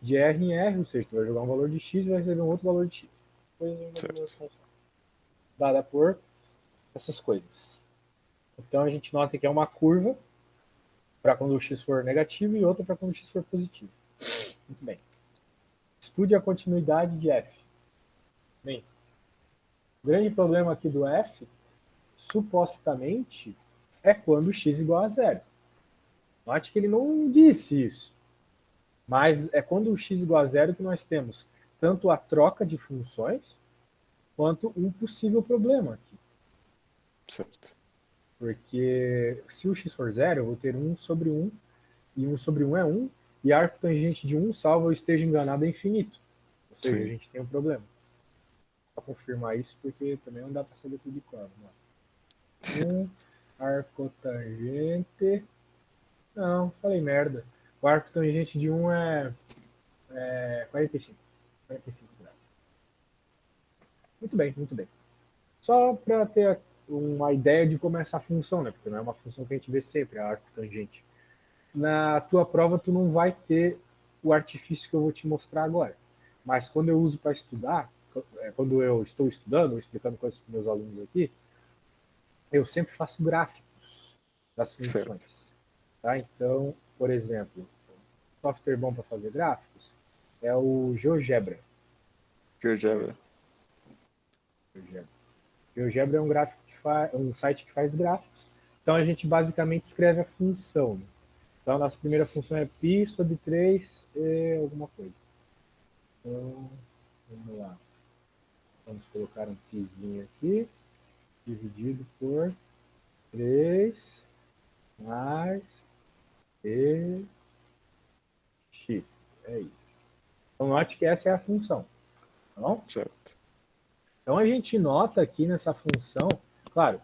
de R em R, ou seja, tu vai jogar um valor de X e vai receber um outro valor de X. Coisa uma Certo. função dada por essas coisas. Então a gente nota que é uma curva para quando o X for negativo e outra para quando o X for positivo. Muito bem. Estude a continuidade de F. Bem, o grande problema aqui do F, supostamente, é quando x igual a zero. Note que ele não disse isso. Mas é quando o x igual a zero que nós temos tanto a troca de funções quanto um possível problema aqui. Certo. Porque se o x for zero, eu vou ter 1 sobre 1, e 1 sobre 1 é 1, e arco tangente de 1, salvo eu esteja enganado, é infinito. Ou seja, a Sim. gente tem um problema. Para confirmar isso, porque também não dá para saber tudo de cor. 1, arco tangente. Não, falei merda. O arco tangente de 1 é 45. 45 graus. Muito bem, muito bem. Só para ter uma ideia de como é essa função, né? Porque não é uma função que a gente vê sempre, a arco tangente. Na tua prova, tu não vai ter o artifício que eu vou te mostrar agora. Mas quando eu uso para estudar, quando eu estou estudando, explicando coisas para meus alunos aqui, eu sempre faço gráficos das funções. Certo. Tá? Então, por exemplo, software bom para fazer gráficos é o GeoGebra. GeoGebra. GeoGebra é um gráfico um site que faz gráficos. Então a gente basicamente escreve a função. Né? Então a nossa primeira função é π sobre 3 e alguma coisa. Então, vamos lá. Vamos colocar um πzinho aqui, dividido por 3 mais e x. É isso. Então note que essa é a função. Tá bom? Certo. Então a gente nota aqui nessa função, claro,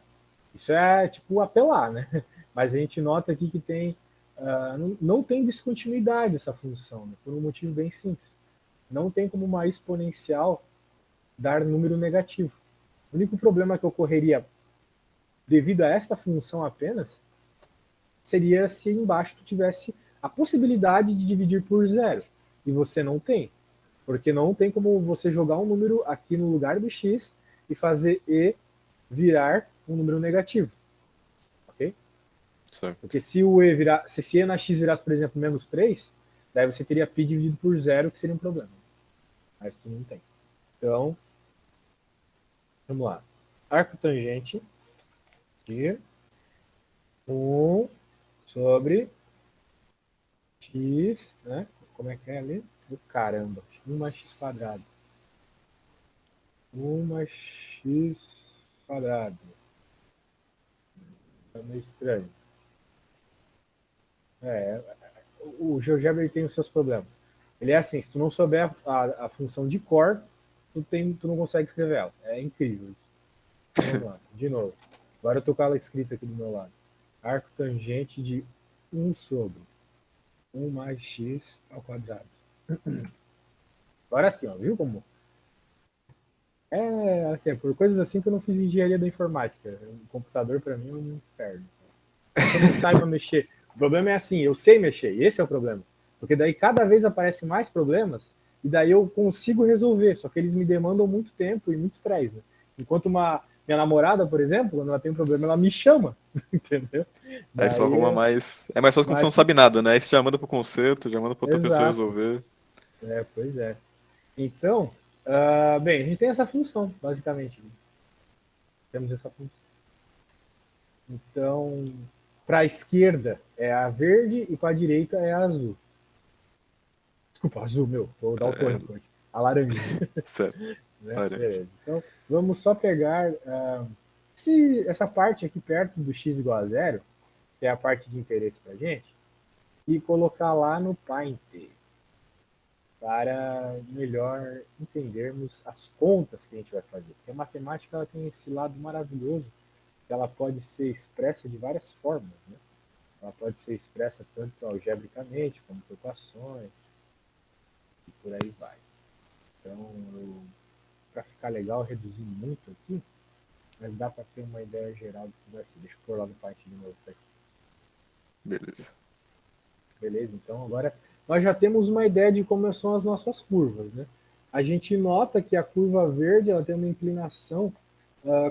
isso é tipo apelar, né? Mas a gente nota aqui que tem não tem descontinuidade essa função, né? Por um motivo bem simples. Não tem como uma exponencial dar número negativo. O único problema que ocorreria devido a esta função apenas seria se embaixo tu tivesse a possibilidade de dividir por zero. E você não tem. Porque não tem como você jogar um número aqui no lugar do x e fazer e virar um número negativo. Ok? Certo. Porque se o e virar, se e na x virasse, por exemplo, menos 3, daí você teria π dividido por zero, que seria um problema. Mas tu não tem. Então, vamos lá. Arco tangente de 1 sobre x, né? Como é que é ali? Do caramba. 1 mais x quadrado. 1 mais x quadrado. É meio estranho. É, o GeoGebra tem os seus problemas. Ele é assim, se tu não souber a função de cor, tu não consegue escrever ela. É incrível. Então vamos lá, de novo. Agora eu tô com ela escrita aqui do meu lado. Arco tangente de 1 sobre 1 mais x ao quadrado. Agora sim, ó, viu como? É assim, por coisas assim que eu não fiz engenharia da informática. O computador para mim é um inferno. Não que eu não saiba mexer. O problema é assim, eu sei mexer, e esse é o problema. Porque daí cada vez aparecem mais problemas, e daí eu consigo resolver, só que eles me demandam muito tempo e muito estresse. Né? Enquanto minha namorada, por exemplo, quando ela tem um problema, ela me chama, entendeu? Aí só Daí arruma é mais. É mais fácil quando você não mais. sabe nada, né? Aí você já manda pro concerto, já manda pra outra pessoa Exato. resolver. É, pois é. Então, bem, a gente tem essa função, basicamente. Temos essa função. Então, para a esquerda é a verde e para a direita é a azul. Desculpa, azul, meu, vou dar o É, torrent hoje. A laranja. certo. Né? Laranja. Beleza. Então, vamos só pegar essa parte aqui perto do x igual a zero, que é a parte de interesse para a gente, e colocar lá no Paint, para melhor entendermos as contas que a gente vai fazer. Porque a matemática ela tem esse lado maravilhoso, que ela pode ser expressa de várias formas. Né? Ela pode ser expressa tanto algebricamente, como por equações, e por aí vai. Então, para ficar legal, eu reduzi muito aqui, mas dá para ter uma ideia geral do que vai ser. Deixa eu pôr lá no parte de novo. Tá aqui. Beleza. Beleza? Então, agora nós já temos uma ideia de como são as nossas curvas, né? A gente nota que a curva verde ela tem uma inclinação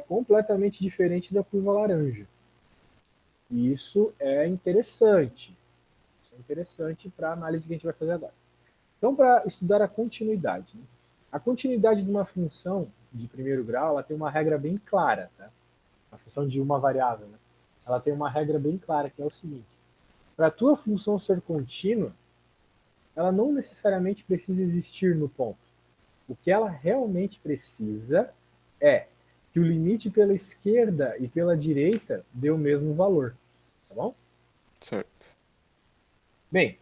completamente diferente da curva laranja. E isso é interessante. Isso é interessante para a análise que a gente vai fazer agora. Então, para estudar a continuidade, né? A continuidade de uma função de primeiro grau ela tem uma regra bem clara, tá? A função de uma variável, né? Ela tem uma regra bem clara, que é o seguinte: para a tua função ser contínua, ela não necessariamente precisa existir no ponto. O que ela realmente precisa é que o limite pela esquerda e pela direita dê o mesmo valor, tá bom? Certo. Bem,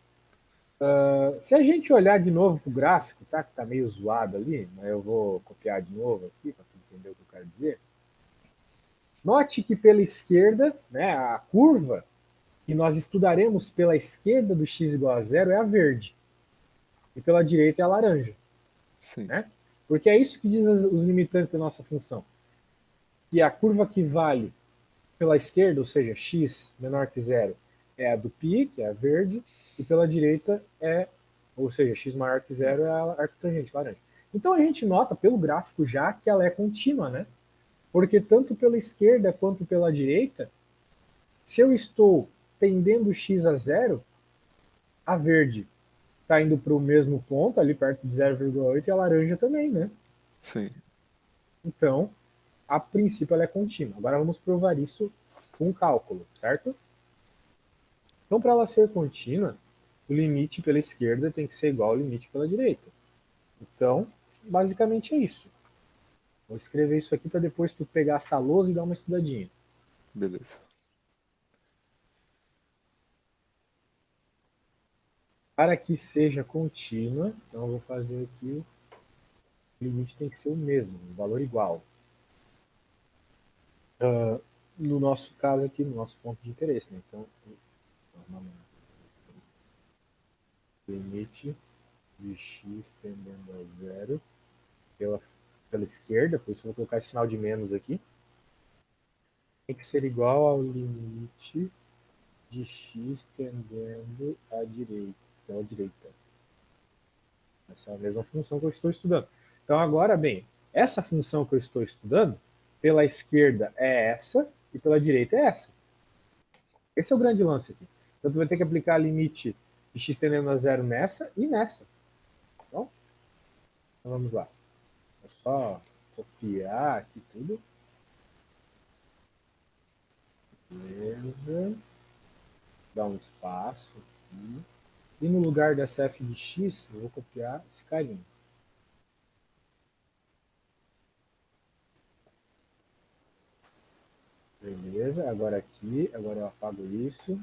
se a gente olhar de novo para o gráfico, tá? Que está meio zoado ali, mas eu vou copiar de novo aqui para entender o que eu quero dizer. Note que pela esquerda, né, a curva que nós estudaremos pela esquerda do x igual a zero é a verde. E pela direita é a laranja. Sim. Né? Porque é isso que diz os limitantes da nossa função. Que a curva que vale pela esquerda, ou seja, x menor que zero, é a do π, que é a verde, e pela direita é, ou seja, x maior que zero é a arctangente, laranja. Então a gente nota pelo gráfico já que ela é contínua, né? Porque tanto pela esquerda quanto pela direita, se eu estou tendendo x a zero, a verde está indo para o mesmo ponto, ali perto de 0,8, e a laranja também, né? Sim. Então, a princípio ela é contínua. Agora vamos provar isso com cálculo, certo? Então, para ela ser contínua, o limite pela esquerda tem que ser igual ao limite pela direita. Então, basicamente é isso. Vou escrever isso aqui para depois tu pegar essa lousa e dar uma estudadinha. Beleza. Para que seja contínua, então eu vou fazer aqui, o limite tem que ser o mesmo, um valor igual. No nosso caso aqui, no nosso ponto de interesse, né? Então, limite de x tendendo a zero pela esquerda, por isso eu vou colocar esse sinal de menos aqui, tem que ser igual ao limite de x tendendo à direita, pela direita. Essa é a mesma função que eu estou estudando. Então agora, bem, essa função que eu estou estudando, pela esquerda é essa e pela direita é essa. Esse é o grande lance aqui. Então tu vai ter que aplicar limite de x tendendo a zero nessa e nessa. Então vamos lá. Vou só copiar aqui tudo. Beleza. Dar um espaço aqui. E no lugar dessa f de x, eu vou copiar esse carinha. Beleza, agora aqui, agora eu apago isso.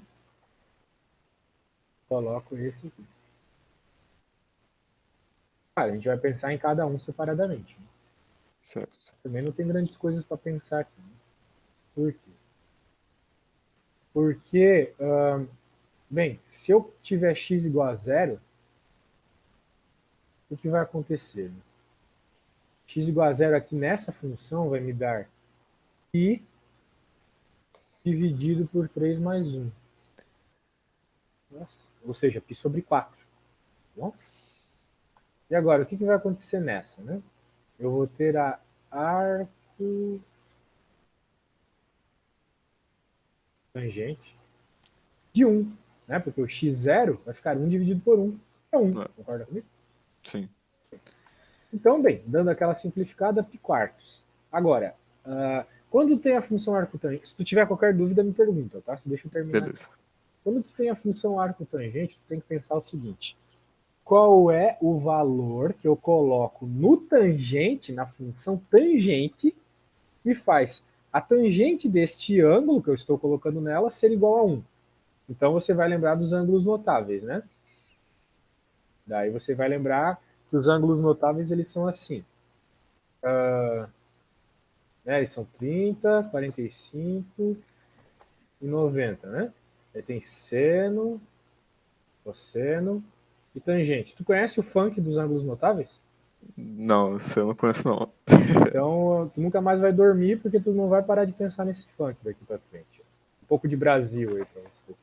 Coloco esse aqui. Cara, a gente vai pensar em cada um separadamente. Certo. Também não tem grandes coisas para pensar aqui. Por quê? Porque, bem, se eu tiver x igual a zero, o que vai acontecer? X igual a zero aqui nessa função vai me dar π dividido por 3 mais 1. Nossa. Ou seja, π sobre 4. Tá bom? E agora, o que vai acontecer nessa? Né? Eu vou ter a arco tangente de 1, né? Porque o x0 vai ficar 1 dividido por 1. É 1. Concorda comigo? Sim. Então, bem, dando aquela simplificada, π quartos. Agora, quando tem a função arco tangente, se tu tiver qualquer dúvida, me pergunta, tá? Deixa eu terminar. Beleza. Quando tu tem a função arco tangente, tu tem que pensar o seguinte: qual é o valor que eu coloco no tangente, na função tangente, que faz a tangente deste ângulo que eu estou colocando nela ser igual a 1. Então você vai lembrar dos ângulos notáveis, né? Daí você vai lembrar que os ângulos notáveis eles são assim. Né? Eles são 30, 45 e 90, né? Aí tem seno, cosseno e tangente. Tu conhece o funk dos ângulos notáveis? Não, você não conhece não. Então, tu nunca mais vai dormir porque tu não vai parar de pensar nesse funk daqui pra frente. Um pouco de Brasil aí pra você.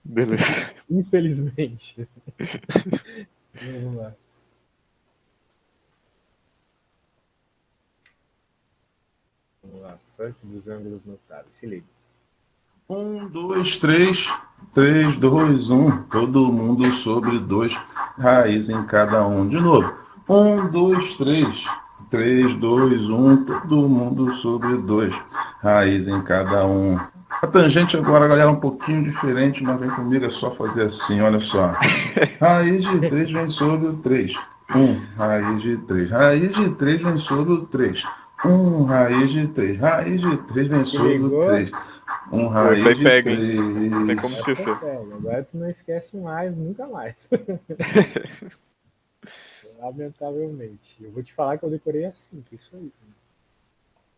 Beleza. Infelizmente. Vamos lá. Vamos lá. Parte dos ângulos notáveis. Se liga. 1, 2, 3, 3, 2, 1. Todo mundo sobre 2, raiz em cada um. De novo. 1, 2, 3, 3, 2, 1. Todo mundo sobre 2, raiz em cada um. A tangente agora, galera, é um pouquinho diferente, mas vem comigo, é só fazer assim, olha só. Raiz de 3 vem sobre o 3. 1, raiz de 3. Raiz de 3 vem sobre o 3. 1, raiz de 3. Raiz de 3 vem Se sobre o ligou? 3. Pô, Raiz isso aí de pega, hein? 3. Não tem como Essa esquecer. pega. Agora tu não esquece mais, nunca mais. Lamentavelmente. Eu vou te falar que eu decorei assim, que isso aí.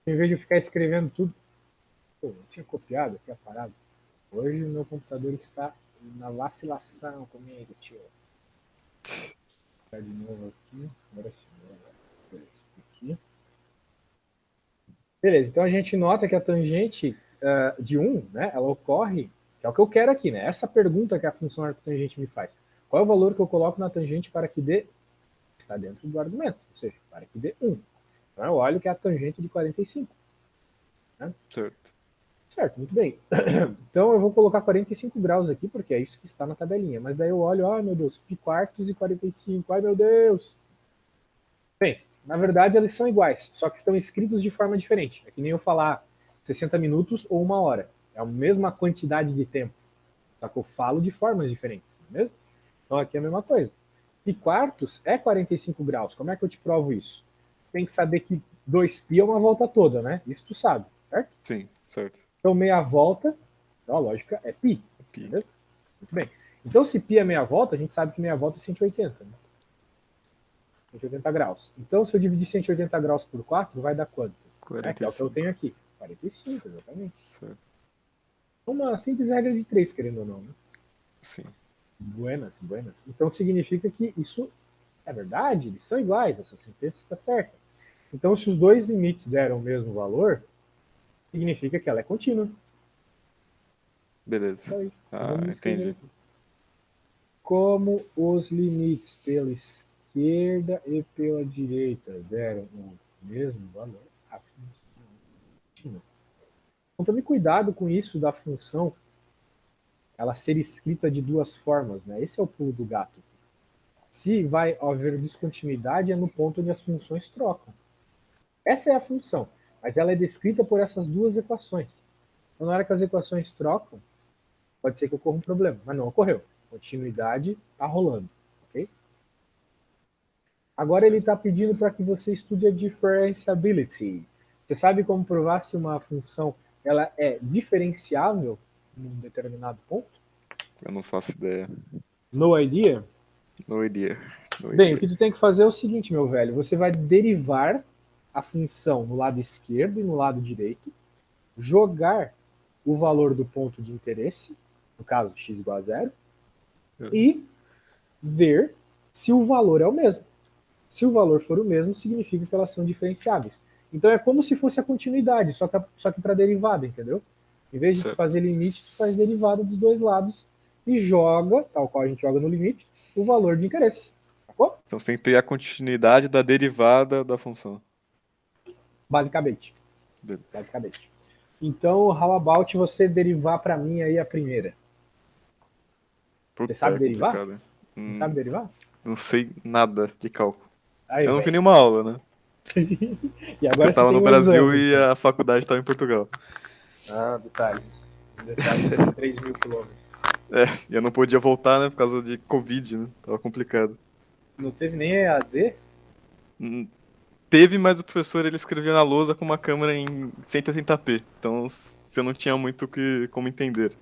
Em vez de eu ficar escrevendo tudo, pô, eu tinha copiado aqui a parada. Hoje o meu computador está na vacilação comigo, tio. Vou de novo aqui. Agora sim. Aqui. Beleza, então a gente nota que a tangente de 1, né, ela ocorre, que é o que eu quero aqui, né? Essa pergunta que a função arcotangente me faz. Qual é o valor que eu coloco na tangente para que dê, está dentro do argumento, ou seja, para que dê 1. Então eu olho que é a tangente de 45. Né? Certo. Certo, muito bem. Então eu vou colocar 45 graus aqui, porque é isso que está na tabelinha. Mas daí eu olho, ai meu Deus, pi quartos e 45, ai meu Deus. Bem, na verdade eles são iguais, só que estão escritos de forma diferente. É que nem eu falar 60 minutos ou 1 hora. É a mesma quantidade de tempo, só que eu falo de formas diferentes, não é mesmo? Então aqui é a mesma coisa. Pi quartos é 45 graus. Como é que eu te provo isso? Tem que saber que 2π é uma volta toda, né? Isso tu sabe, certo? Sim, certo. Então meia volta, então a lógica é π. Pi. Entendeu? Muito bem. Então se π é meia volta, a gente sabe que meia volta é 180. Né? 180 graus. Então se eu dividir 180 graus por 4, vai dar quanto? Que é o que eu 45. tenho aqui. 45, exatamente. Certo. Uma simples regra de 3, querendo ou não. Né? Sim. Buenas, buenas. Então significa que isso é verdade, eles são iguais, essa sentença está certa. Então se os dois limites deram o mesmo valor, significa que ela é contínua. Beleza. Então, Ah, vamos escrever entendi. aqui. Como os limites pela esquerda e pela direita deram o mesmo valor, a função é contínua. Então tome cuidado com isso da função ela ser escrita de duas formas, né? Esse é o pulo do gato. Se vai haver descontinuidade é no ponto onde as funções trocam. Essa é a função, mas ela é descrita por essas duas equações. Então, na hora que as equações trocam, pode ser que ocorra um problema, mas não ocorreu. Continuidade está rolando, ok? Agora ele está pedindo para que você estude a differentiability. Você sabe como provar se uma função ela é diferenciável num determinado ponto? Eu não faço ideia. No idea? No idea. No Bem, o idea. que tu tem que fazer é o seguinte, meu velho. Você vai derivar a função no lado esquerdo e no lado direito, jogar o valor do ponto de interesse, no caso x igual a 0, e ver se o valor é o mesmo. Se o valor for o mesmo, significa que elas são diferenciáveis. Então é como se fosse a continuidade, só que para derivada, entendeu? Em vez de tu fazer limite, tu faz derivada dos dois lados e joga, tal qual a gente joga no limite, o valor de interesse. Sacou? Então sempre a continuidade da derivada da função. Basicamente. Beleza. Basicamente. Então, how about você derivar para mim aí a primeira? Puta, Você sabe é derivar? complicado. Não sabe derivar? Não sei nada de cálculo. Aí, Eu não vi velho. nenhuma aula, né? E Porque agora eu você tava tem no um Brasil exame. e a faculdade tava em Portugal. Ah, detalhes. Detalhes de 3 mil quilômetros. É, e eu não podia voltar, né? Por causa de Covid, né? Tava complicado. Não teve nem EAD? Teve, mas o professor ele escrevia na lousa com uma câmera em 180p. Então você não tinha muito como entender.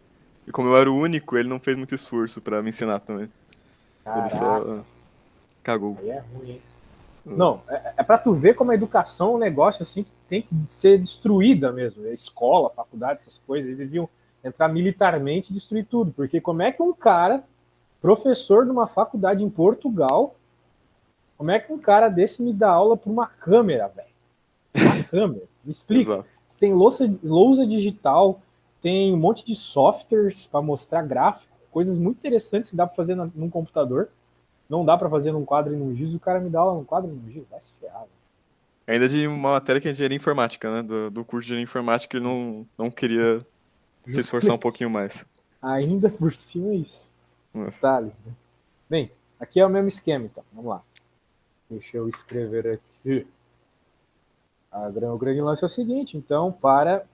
E como eu era o único, ele não fez muito esforço pra me ensinar também. Ele Caraca, só cagou. aí é ruim, hein? Não, é pra tu ver como a educação é um negócio assim que tem que ser destruída mesmo. Escola, faculdade, essas coisas, eles deviam entrar militarmente e destruir tudo. Porque como é que um cara, professor de uma faculdade em Portugal, como é que um cara desse me dá aula por uma câmera, velho? Uma câmera. Me explica. Exato. Você tem lousa digital, tem um monte de softwares para mostrar gráfico, coisas muito interessantes que dá para fazer num computador, não dá para fazer num quadro e num giz, o cara me dá aula num quadro e num giz, vai se ferrar. Velho. Ainda de uma matéria que é engenharia informática, né? Do curso de engenharia informática, ele não queria se esforçar um pouquinho mais. Ainda por cima é isso. É. Detalhes, né? Bem, aqui é o mesmo esquema, então. Vamos lá. Deixa eu escrever aqui. O grande lance é o seguinte, então, para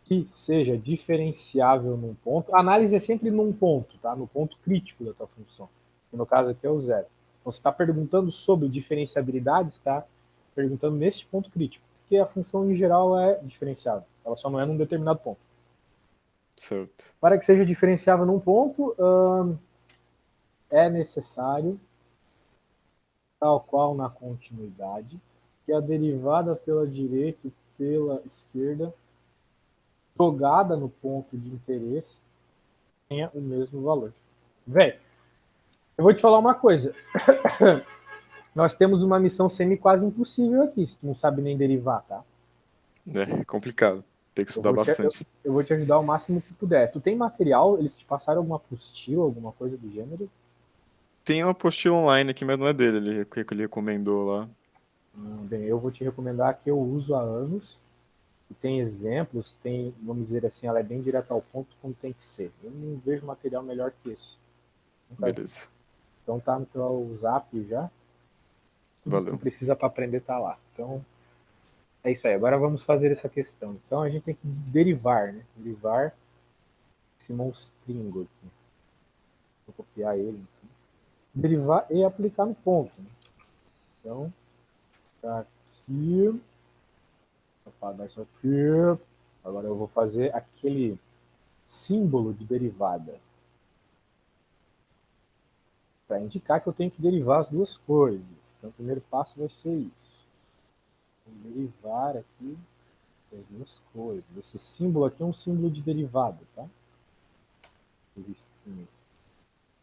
que seja diferenciável num ponto, a análise é sempre num ponto, tá? No ponto crítico da tua função. Que no caso aqui é o zero. Então, você está perguntando sobre diferenciabilidade, está perguntando neste ponto crítico. Porque a função em geral é diferenciável. Ela só não é num determinado ponto. Certo. Para que seja diferenciável num ponto, é necessário, tal qual na continuidade, que a derivada pela direita e pela esquerda, jogada no ponto de interesse, tenha o mesmo valor. Velho, eu vou te falar uma coisa. Nós temos uma missão semi-quase impossível aqui, se tu não sabe nem derivar, tá? É complicado. Tem que estudar bastante. Eu vou te ajudar o máximo que puder. Tu tem material? Eles te passaram alguma apostila, alguma coisa do gênero? Tem uma apostila online aqui, mas não é dele, ele recomendou lá. Bem, eu vou te recomendar que eu uso há anos. E tem exemplos, tem, vamos dizer assim, ela é bem direta ao ponto como tem que ser. Eu não vejo material melhor que esse. Beleza. Então tá no teu zap já. Tudo que tu Valeu. precisa para aprender tá lá. Então é isso aí. Agora vamos fazer essa questão. Então a gente tem que derivar, né? Derivar esse monstringo aqui. Vou copiar ele aqui. Derivar e aplicar no ponto. Né? Então, isso aqui. Vou apagar isso aqui. Agora eu vou fazer aquele símbolo de derivada. Para indicar que eu tenho que derivar as duas coisas. Então o primeiro passo vai ser isso. Vou derivar aqui as duas coisas. Esse símbolo aqui é um símbolo de derivada, tá? O risquinho.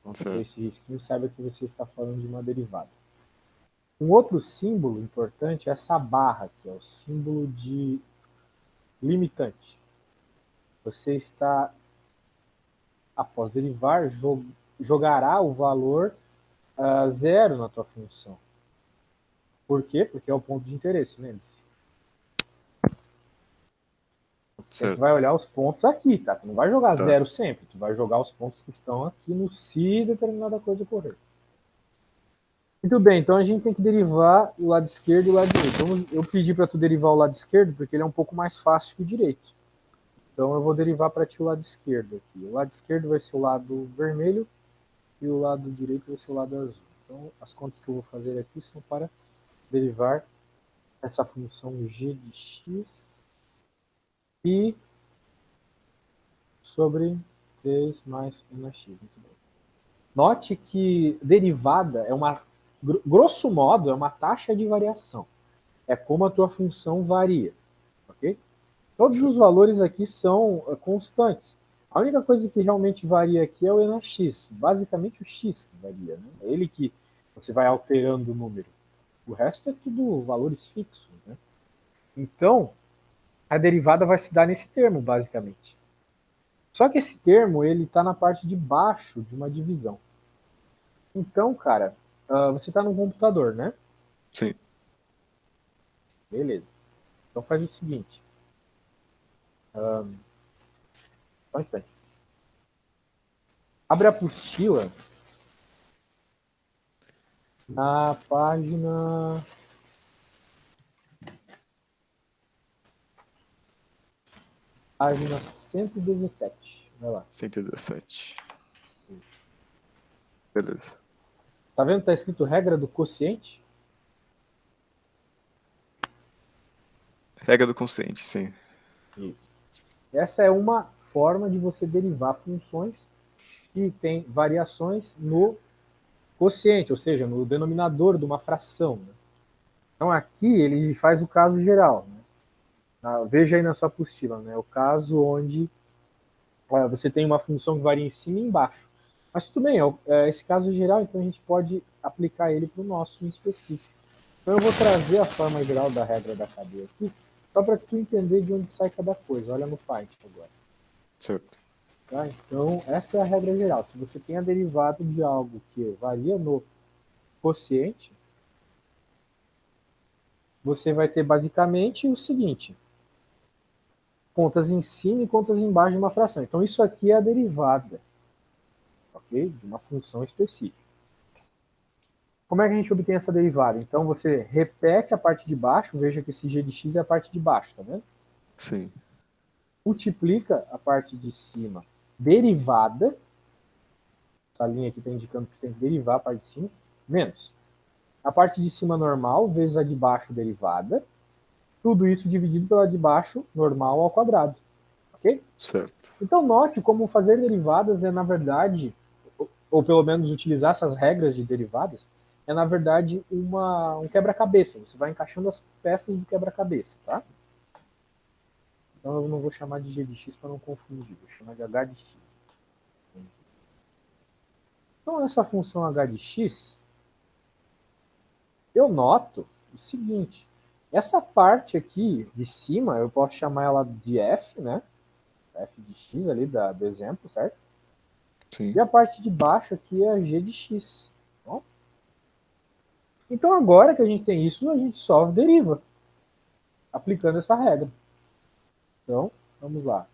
Quando você esse risquinho, saiba que você está falando de uma derivada. Um outro símbolo importante é essa barra, que é o símbolo de limitante. Você está, após derivar, jogará o valor zero na tua função. Por quê? Porque é o ponto de interesse, lembre-se. Você vai olhar os pontos aqui, tá? Tu não vai jogar zero sempre, tu vai jogar os pontos que estão aqui no se determinada coisa ocorrer. Muito bem, então a gente tem que derivar o lado esquerdo e o lado direito. Então eu pedi para tu derivar o lado esquerdo porque ele é um pouco mais fácil que o direito. Então eu vou derivar para ti o lado esquerdo aqui. O lado esquerdo vai ser o lado vermelho e o lado direito vai ser o lado azul. Então as contas que eu vou fazer aqui são para derivar essa função g de x e sobre 3 mais NX. Muito bem. Note que derivada é uma, grosso modo, é uma taxa de variação. É como a tua função varia. Ok? Todos os valores aqui são constantes. A única coisa que realmente varia aqui é o NX. Basicamente o x que varia. Né? É ele que você vai alterando o número. O resto é tudo valores fixos. Né? Então, a derivada vai se dar nesse termo, basicamente. Só que esse termo ele está na parte de baixo de uma divisão. Então, cara, você está no computador, né? Sim. Beleza. Então faz o seguinte. Só um instante. Abre a apostila na página... Página 117. Vai lá. 117. Beleza. Tá vendo que tá escrito regra do quociente? Regra do quociente, sim. Isso. Essa é uma forma de você derivar funções que tem variações no quociente, ou seja, no denominador de uma fração. Né? Então aqui ele faz o caso geral. Né? Veja aí na sua apostila, né? O caso onde você tem uma função que varia em cima e embaixo. Mas tudo bem, esse caso geral, então a gente pode aplicar ele para o nosso em específico. Então eu vou trazer a forma geral da regra da cadeia aqui, só para tu entender de onde sai cada coisa. Olha no Python agora. Certo. Tá? Então, essa é a regra geral. Se você tem a derivada de algo que varia no quociente, você vai ter basicamente o seguinte: contas em cima e contas embaixo de uma fração. Então, isso aqui é a derivada, ok? De uma função específica. Como é que a gente obtém essa derivada? Então, você repete a parte de baixo, veja que esse g de x é a parte de baixo, tá vendo? Sim. Multiplica a parte de cima derivada, essa linha aqui está indicando que tem que derivar a parte de cima, menos a parte de cima normal vezes a de baixo derivada, tudo isso dividido pela de baixo normal ao quadrado, ok? Certo. Então note como fazer derivadas é na verdade, ou pelo menos utilizar essas regras de derivadas, é na verdade um quebra-cabeça, você vai encaixando as peças do quebra-cabeça, tá? Então eu não vou chamar de g de x para não confundir, vou chamar de h de x. Então, essa função h de x, eu noto o seguinte: essa parte aqui de cima, eu posso chamar ela de f, né? F de x ali do exemplo, certo? Sim. E a parte de baixo aqui é a g de x. Bom? Então, agora que a gente tem isso, a gente só deriva, aplicando essa regra. Então, vamos lá.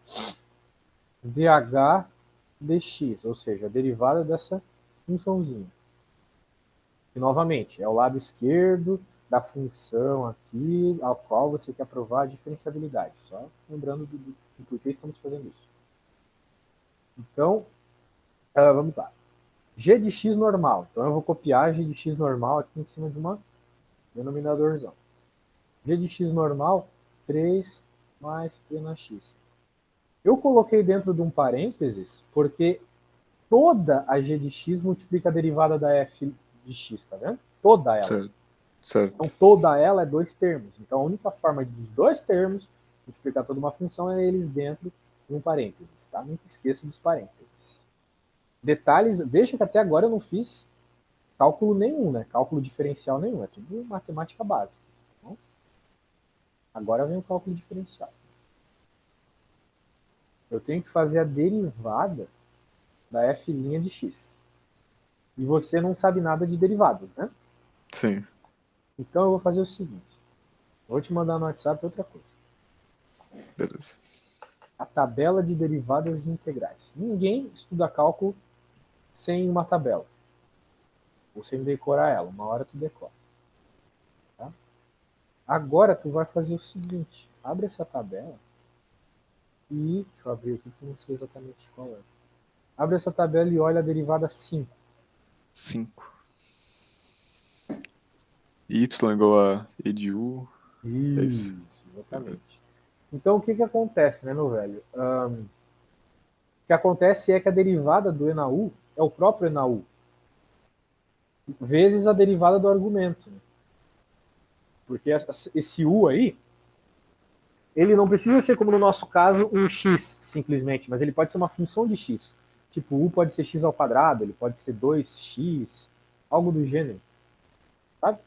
dh dx, ou seja, a derivada dessa funçãozinha. E, novamente, é o lado esquerdo da função aqui, ao qual você quer provar a diferenciabilidade. Só lembrando do porquê estamos fazendo isso. Então, vamos lá. G de x normal. Então, eu vou copiar G de x normal aqui em cima de uma denominadorzão. G de x normal, 3 mais p na x. Eu coloquei dentro de um parênteses porque toda a g de x multiplica a derivada da f de x, tá vendo? Toda ela. Certo. Certo. Então, toda ela é dois termos. Então, a única forma dos dois termos multiplicar toda uma função é eles dentro de um parênteses, tá? Nunca esqueça dos parênteses. Detalhes, veja que até agora eu não fiz cálculo nenhum, né? Cálculo diferencial nenhum, é tudo matemática básica. Tá? Agora vem o cálculo diferencial. Eu tenho que fazer a derivada da f' de x. E você não sabe nada de derivadas, né? Sim. Então eu vou fazer o seguinte. Vou te mandar no WhatsApp outra coisa. Beleza. A tabela de derivadas integrais. Ninguém estuda cálculo sem uma tabela. Ou sem decorar ela. Uma hora tu decora. Tá? Agora tu vai fazer o seguinte. Abre essa tabela e... Deixa eu abrir aqui que eu não sei exatamente qual é. Abre essa tabela e olha a derivada 5. 5. Y igual a E de U. É isso. Isso, exatamente. Então o que acontece, né, meu velho? O que acontece é que a derivada do e na u é o próprio e na u vezes a derivada do argumento. Porque esse u aí, ele não precisa ser, como no nosso caso, um x simplesmente, mas ele pode ser uma função de x. Tipo, u pode ser x ao quadrado, ele pode ser 2x, algo do gênero. Sabe?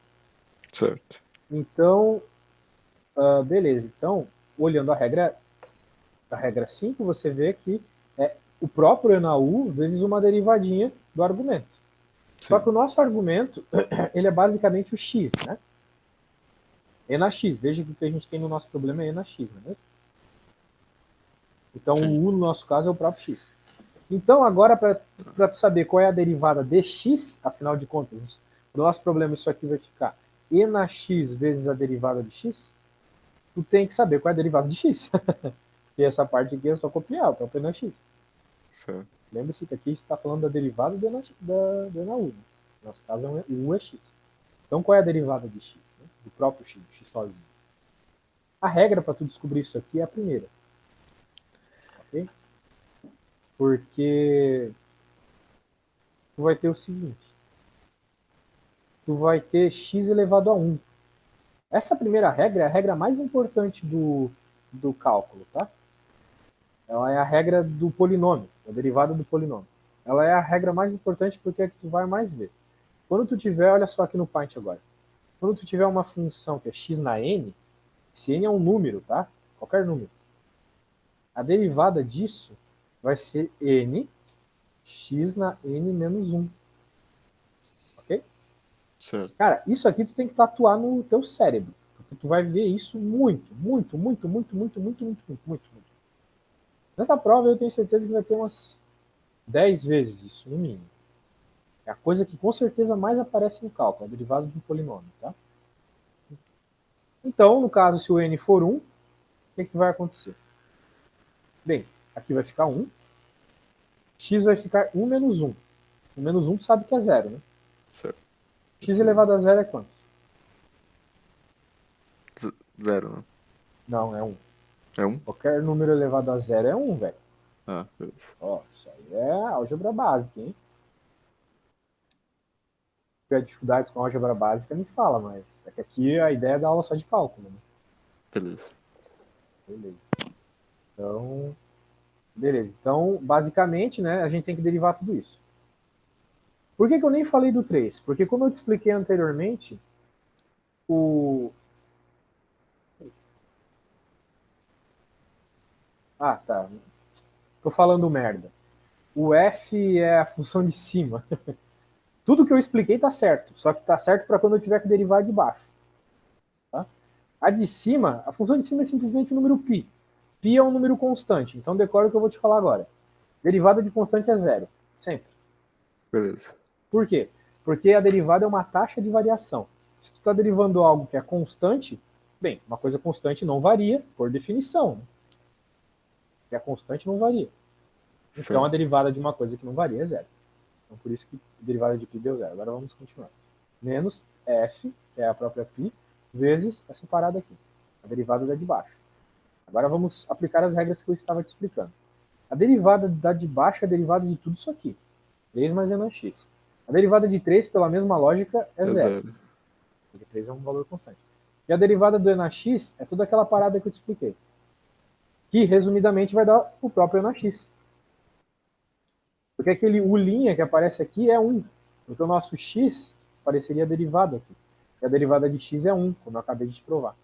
Certo. Então, beleza. Então, olhando a regra 5, você vê que é o próprio e na u vezes uma derivadinha do argumento. Sim. Só que o nosso argumento, ele é basicamente o x, né? E na x. Veja que o que a gente tem no nosso problema é e na x, não é mesmo? Então, Sim. o u, no nosso caso, é o próprio x. Então, agora, para tu saber qual é a derivada de x, afinal de contas, no nosso problema isso aqui vai ficar e na x vezes a derivada de x, tu tem que saber qual é a derivada de x. E essa parte aqui é só copiar, o próprio e na x. Certo. Lembre-se que aqui está falando da derivada do e na u. Né? No nosso caso, o u é x. Então, qual é a derivada de x? Né? Do próprio x, do x sozinho. A regra para tu descobrir isso aqui é a primeira. Ok? Porque tu vai ter o seguinte. Tu vai ter x elevado a 1. Essa primeira regra é a regra mais importante do cálculo, tá? Ela é a regra do polinômio, a derivada do polinômio. Ela é a regra mais importante porque é que tu vai mais ver. Quando tu tiver, olha só aqui no Paint agora. Quando tu tiver uma função que é x na n, esse n é um número, tá? Qualquer número. A derivada disso vai ser n x na n menos 1. Ok? Certo. Cara, isso aqui tu tem que tatuar no teu cérebro. Porque tu vai ver isso muito, muito, muito, muito, muito, muito, muito, muito, muito, muito. Nessa prova eu tenho certeza que vai ter umas 10 vezes isso, no mínimo. É a coisa que com certeza mais aparece no cálculo, a derivada de um polinômio, tá? Então, no caso, se o n for 1, o que vai acontecer? Bem, aqui vai ficar 1, x vai ficar 1 menos 1. O menos 1 tu sabe que é 0, né? Certo. X elevado a 0 é quanto? Zero, né? Não, é 1. É 1? Qualquer número elevado a 0 é 1, velho. Ah, beleza. Ó, isso aí é álgebra básica, hein? Se tiver dificuldades com álgebra básica, me fala, mas é que aqui a ideia é dar aula só de cálculo, né? Beleza. Beleza. Beleza. Então, basicamente, né, a gente tem que derivar tudo isso. Por que eu nem falei do 3? Porque como eu te expliquei anteriormente, o... Ah, tá. Tô falando merda. O f é a função de cima. Tudo que eu expliquei tá certo, só que tá certo para quando eu tiver que derivar de baixo. Tá? A de cima, a função de cima é simplesmente o número π. Π é um número constante, então decora o que eu vou te falar agora. Derivada de constante é zero, sempre. Beleza. Por quê? Porque a derivada é uma taxa de variação. Se tu está derivando algo que é constante, bem, uma coisa constante não varia, por definição. Né? E a constante não varia. Então a Certo. derivada de uma coisa que não varia é zero. Então por isso que a derivada de π deu zero. Agora vamos continuar. Menos f, que é a própria π, vezes essa parada aqui. A derivada da de baixo. Agora vamos aplicar as regras que eu estava te explicando. A derivada da de baixo é a derivada de tudo isso aqui. 3 mais e na x. A derivada de 3, pela mesma lógica, é É zero. zero. Porque 3 é um valor constante. E a derivada do e na x é toda aquela parada que eu te expliquei. Que, resumidamente, vai dar o próprio e na x. Porque aquele u' que aparece aqui é 1. Porque o nosso x apareceria a derivada aqui. E a derivada de x é 1, como eu acabei de te provar.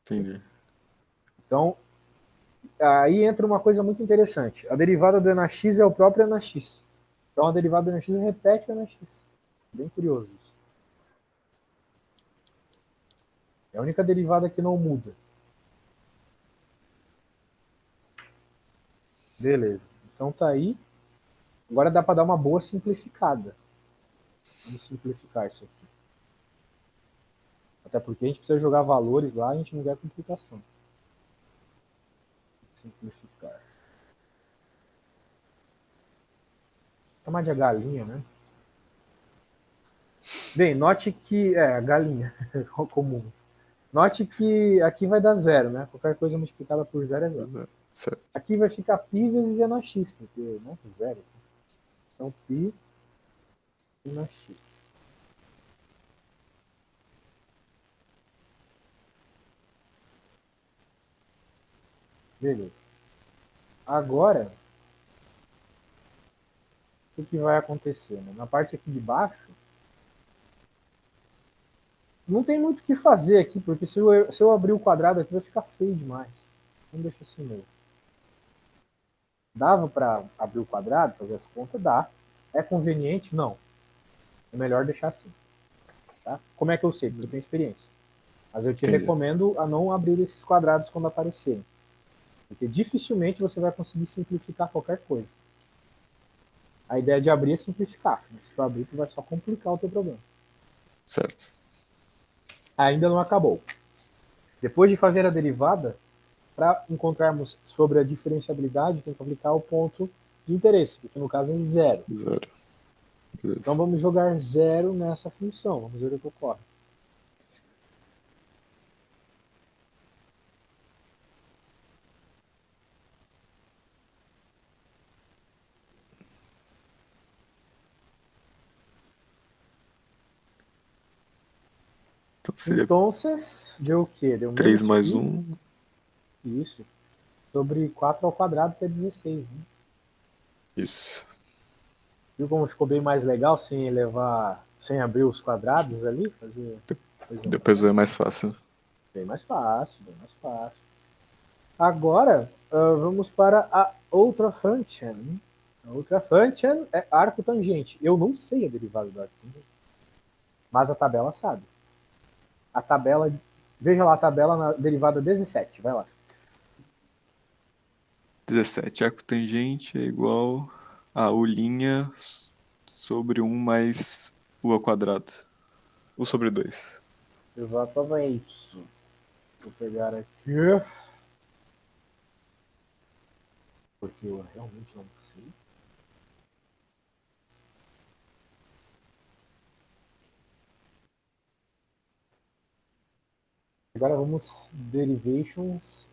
Entendi. Então, aí entra uma coisa muito interessante. A derivada do e na x é o próprio e na x. Então, a derivada do e na x repete o e na x. Bem curioso isso. É a única derivada que não muda. Beleza. Então tá aí. Agora dá para dar uma boa simplificada. Vamos simplificar isso aqui. Até porque a gente precisa jogar valores lá, a gente não quer complicação. Simplificar. Chamar de galinha, né? Bem, note que... É, galinha. Comum. Note que aqui vai dar zero, né? Qualquer coisa multiplicada por zero é zero. Certo. Aqui vai ficar π vezes e na x, porque, né? Zero. Então, π e na x. Beleza. Agora, o que vai acontecer? Né? Na parte aqui de baixo, não tem muito o que fazer aqui, porque se eu abrir o quadrado aqui vai ficar feio demais. Então deixa assim mesmo. Dava para abrir o quadrado, fazer as contas? Dá. É conveniente? Não. É melhor deixar assim. Tá? Como é que eu sei? Porque eu tenho experiência. Mas eu te Entendi. recomendo a não abrir esses quadrados quando aparecerem. Porque dificilmente você vai conseguir simplificar qualquer coisa. A ideia de abrir é simplificar. Mas se tu abrir, tu vai só complicar o teu problema. Certo. Ainda não acabou. Depois de fazer a derivada, para encontrarmos sobre a diferenciabilidade, tem que aplicar o ponto de interesse, que no caso é zero. Zero. Beleza. Então vamos jogar zero nessa função. Vamos ver o que ocorre. Então seria Então, deu o quê? Deu 3 menos mais π, 1. isso, sobre 4 ao quadrado, que é 16. Né? Isso. Viu como ficou bem mais legal sem elevar, sem abrir os quadrados ali? Fazer coisa ao Depois quadrado? é mais fácil. Bem mais fácil, bem mais fácil. Agora, vamos para a outra function. A outra function é arco tangente. Eu não sei a derivada do arco tangente, mas a tabela sabe. A tabela, veja lá a tabela na derivada 17, vai lá. 17. Arco tangente é igual a U' sobre 1 mais U ao quadrado. U sobre 2. Exatamente. Vou pegar aqui, porque eu realmente não sei. Agora vamos derivations.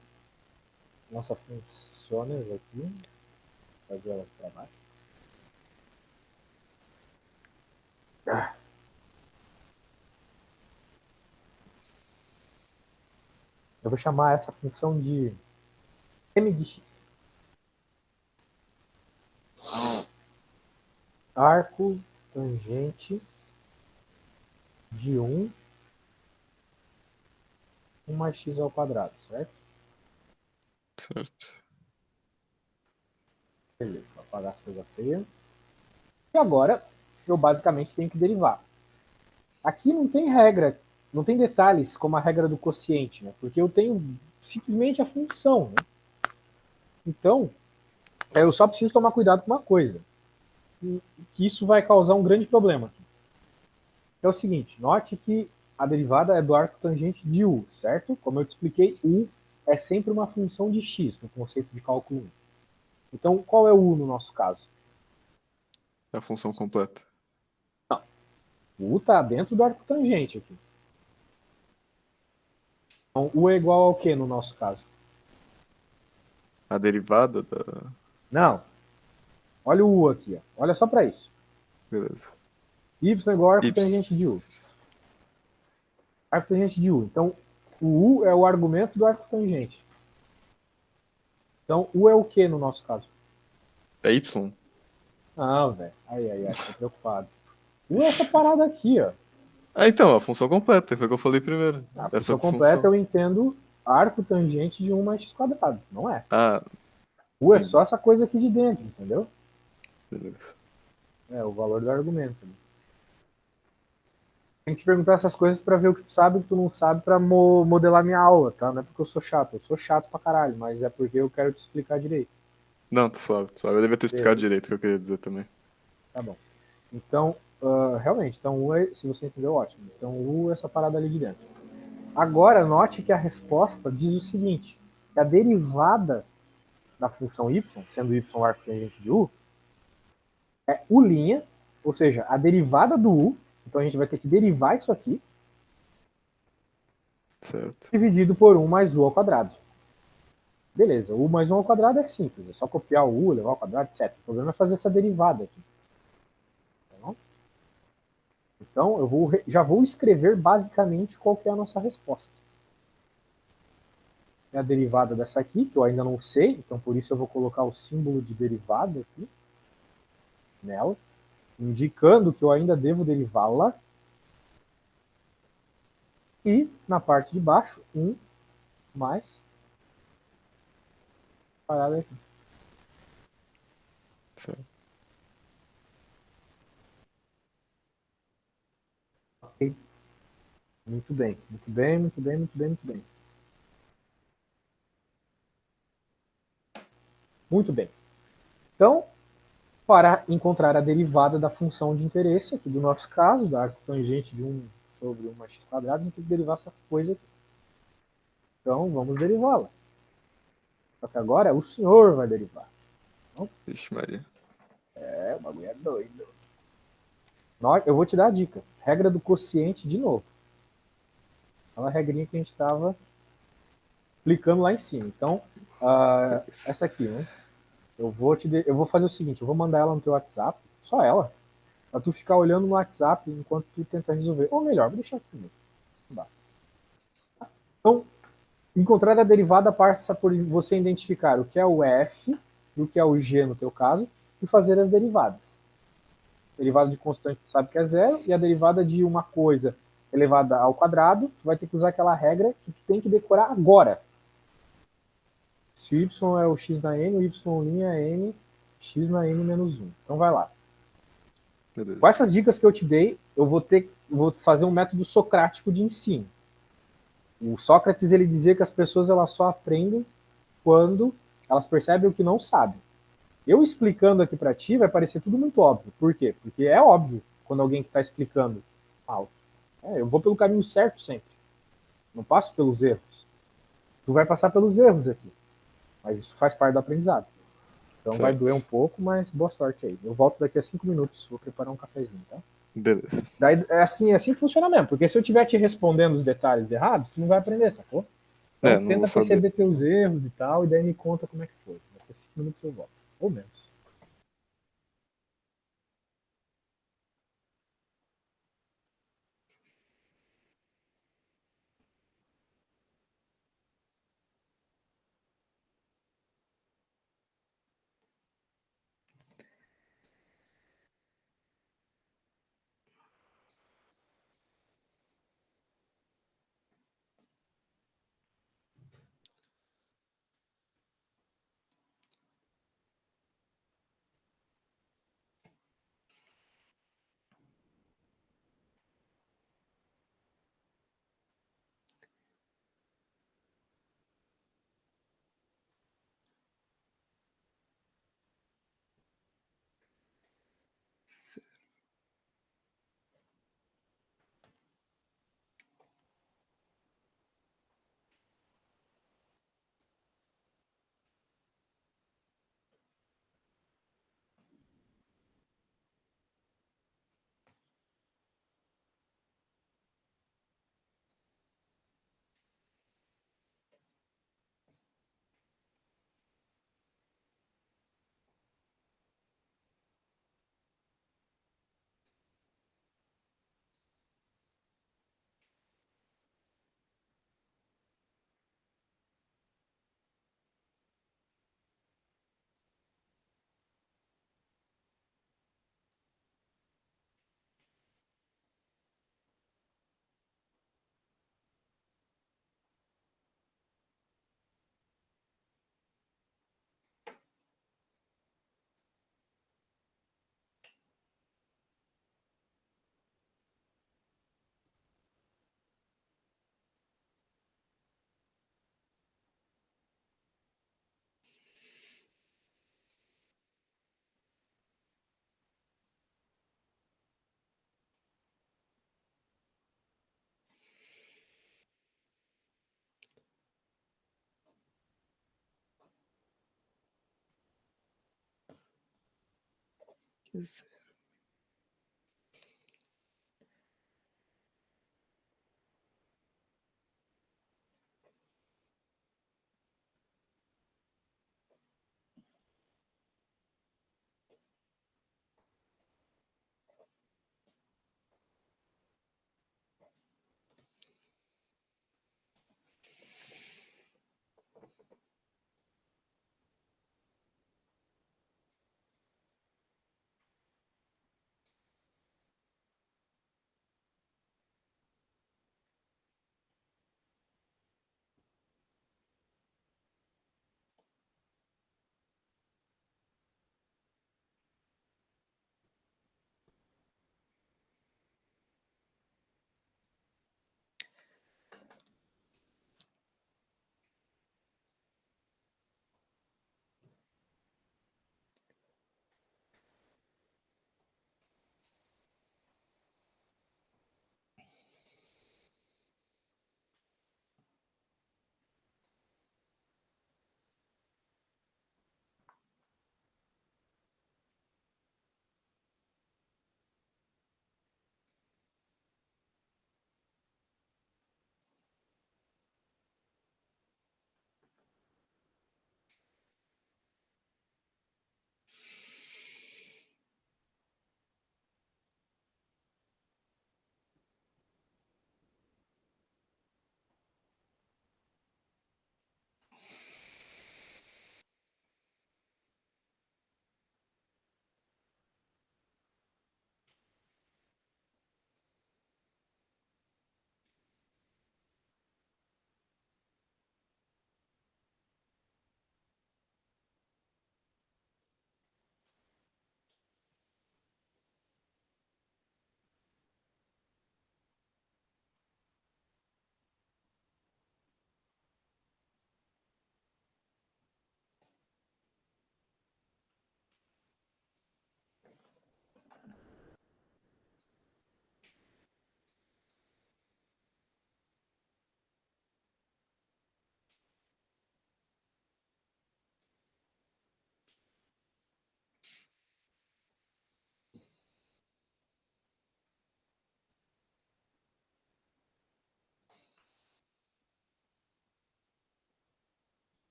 Nossa funções aqui. Fazer ela para baixo. Eu vou chamar essa função de m de x. Arco tangente de 1 mais x ao quadrado, certo? Certo. Beleza, vou apagar as coisas feias. E agora, eu basicamente tenho que derivar. Aqui não tem regra, não tem detalhes como a regra do quociente, né? Porque eu tenho simplesmente a função, né? Então, eu só preciso tomar cuidado com uma coisa, que isso vai causar um grande problema aqui. É o seguinte, note que a derivada é do arco tangente de u, certo? Como eu te expliquei, u é sempre uma função de x no conceito de cálculo 1. Então, qual é o u no nosso caso? É a função completa. Não, o u está dentro do arco tangente aqui. Então, u é igual ao que no nosso caso? A derivada da... Não. Olha o u aqui, ó. Olha só para isso. Beleza. Y é igual ao arco Y. tangente de u. Arco tangente de u. Então, o u é o argumento do arco tangente. Então, u é o que no nosso caso? É Y? Não, velho. Ai, tô preocupado. U é essa parada aqui, ó. Ah, então, a função completa. Foi o que eu falei primeiro. A Essa função completa função. eu entendo arco tangente de 1 mais x quadrado. Não é. Ah, U é entendi. só essa coisa aqui de dentro, entendeu? Beleza. É o valor do argumento. Né? Tem que te perguntar essas coisas pra ver o que tu sabe e o que tu não sabe pra modelar minha aula, tá? Não é porque eu sou chato. Eu sou chato pra caralho, mas é porque eu quero te explicar direito. Não, tá suave, tá suave. Eu devia ter explicado Beleza. direito o que eu queria dizer também. Tá bom. Então, realmente, então U é, se você entendeu, ótimo. Então U é essa parada ali de dentro. Agora, note que a resposta diz o seguinte, que a derivada da função y, sendo y arco tangente de u, é u', ou seja, a derivada do u, então a gente vai ter que derivar isso aqui, Certo. dividido por 1 mais u ao quadrado. Beleza, u mais 1 ao quadrado é simples, é só copiar o u, levar ao quadrado, etc. O problema é fazer essa derivada aqui. Então, já vou escrever basicamente qual que é a nossa resposta. É a derivada dessa aqui, que eu ainda não sei, então por isso eu vou colocar o símbolo de derivada aqui, nela, indicando que eu ainda devo derivá-la. E, na parte de baixo, 1 mais parada aqui. Certo. Ok. Muito bem, muito bem, muito bem, muito bem, muito bem. Muito bem. Então, para encontrar a derivada da função de interesse, aqui do nosso caso, da arco tangente de 1 sobre 1 mais x quadrado, a gente tem que derivar essa coisa aqui. Então, vamos derivá-la. Só que agora o senhor vai derivar. Vixe, Maria. O bagulho é doido. Eu vou te dar a dica. Regra do quociente de novo. Aquela regrinha que a gente estava aplicando lá em cima. Então, essa aqui, né? Eu vou fazer o seguinte, eu vou mandar ela no teu WhatsApp, só ela, pra tu ficar olhando no WhatsApp enquanto tu tenta resolver. Ou melhor, vou deixar aqui mesmo. Então, encontrar a derivada passa por você identificar o que é o f e o que é o g no teu caso, e fazer as derivadas. Derivada de constante tu sabe que é zero, e a derivada de uma coisa elevada ao quadrado, tu vai ter que usar aquela regra que tu tem que decorar agora. Se o y é o x na n, o y' é n, x na n menos 1. Então vai lá. Beleza. Com essas dicas que eu te dei, eu vou fazer um método socrático de ensino. O Sócrates ele dizia que as pessoas elas só aprendem quando elas percebem o que não sabem. Eu explicando aqui para ti vai parecer tudo muito óbvio. Por quê? Porque é óbvio quando alguém que está explicando fala. Eu vou pelo caminho certo sempre. Não passo pelos erros. Tu vai passar pelos erros aqui. Mas isso faz parte do aprendizado. Então vai doer um pouco, mas boa sorte aí. Eu volto daqui a 5 minutos. Vou preparar um cafezinho, tá? Beleza. Daí, é assim que funciona mesmo. Porque se eu estiver te respondendo os detalhes errados, tu não vai aprender, sacou? Então Não tenta vou saber. perceber teus erros e tal, e daí me conta como é que foi. Daqui a 5 minutos eu volto. Ou menos.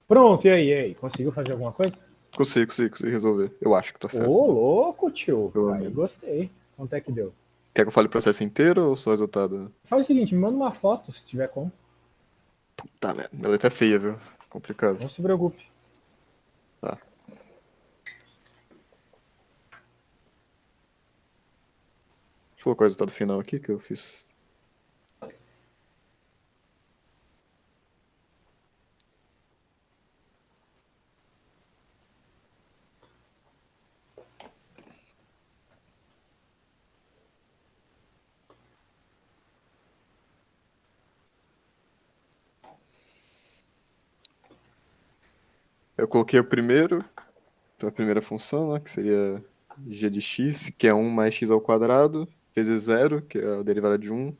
Pronto, e aí? Conseguiu fazer alguma coisa? Consegui resolver. Eu acho que tá certo. Ô, louco, tio. Pelo Aí menos. gostei. Quanto é que deu? Quer que eu fale o processo inteiro ou só o resultado? Faz o seguinte, me manda uma foto, se tiver como. Tá, né? Minha letra é feia, viu? Complicado. Não se preocupe. Tá. Deixa eu colocar o resultado final aqui que eu fiz. Eu coloquei o primeiro, então a primeira função, né, que seria g de x, que é 1 mais x ao quadrado, vezes 0, que é a derivada de 1,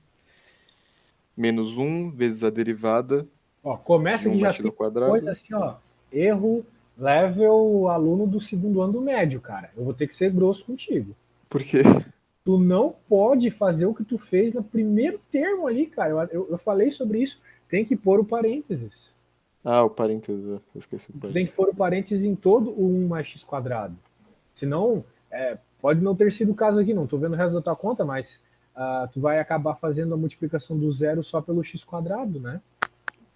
menos 1 vezes a derivada Ó, de começa 1 que já mais x tem ao coisa quadrado. assim, ó. Erro level aluno do segundo ano do médio, cara. Eu vou ter que ser grosso contigo. Por quê? Tu não pode fazer o que tu fez no primeiro termo ali, cara. Eu falei sobre isso. Tem que pôr o parênteses. Ah, o parênteses, eu esqueci o Tu tem que parênteses. pôr o parênteses em todo o 1 mais x quadrado. Senão, pode não ter sido o caso aqui, não estou vendo o resto da tua conta, mas tu vai acabar fazendo a multiplicação do zero só pelo x quadrado, né?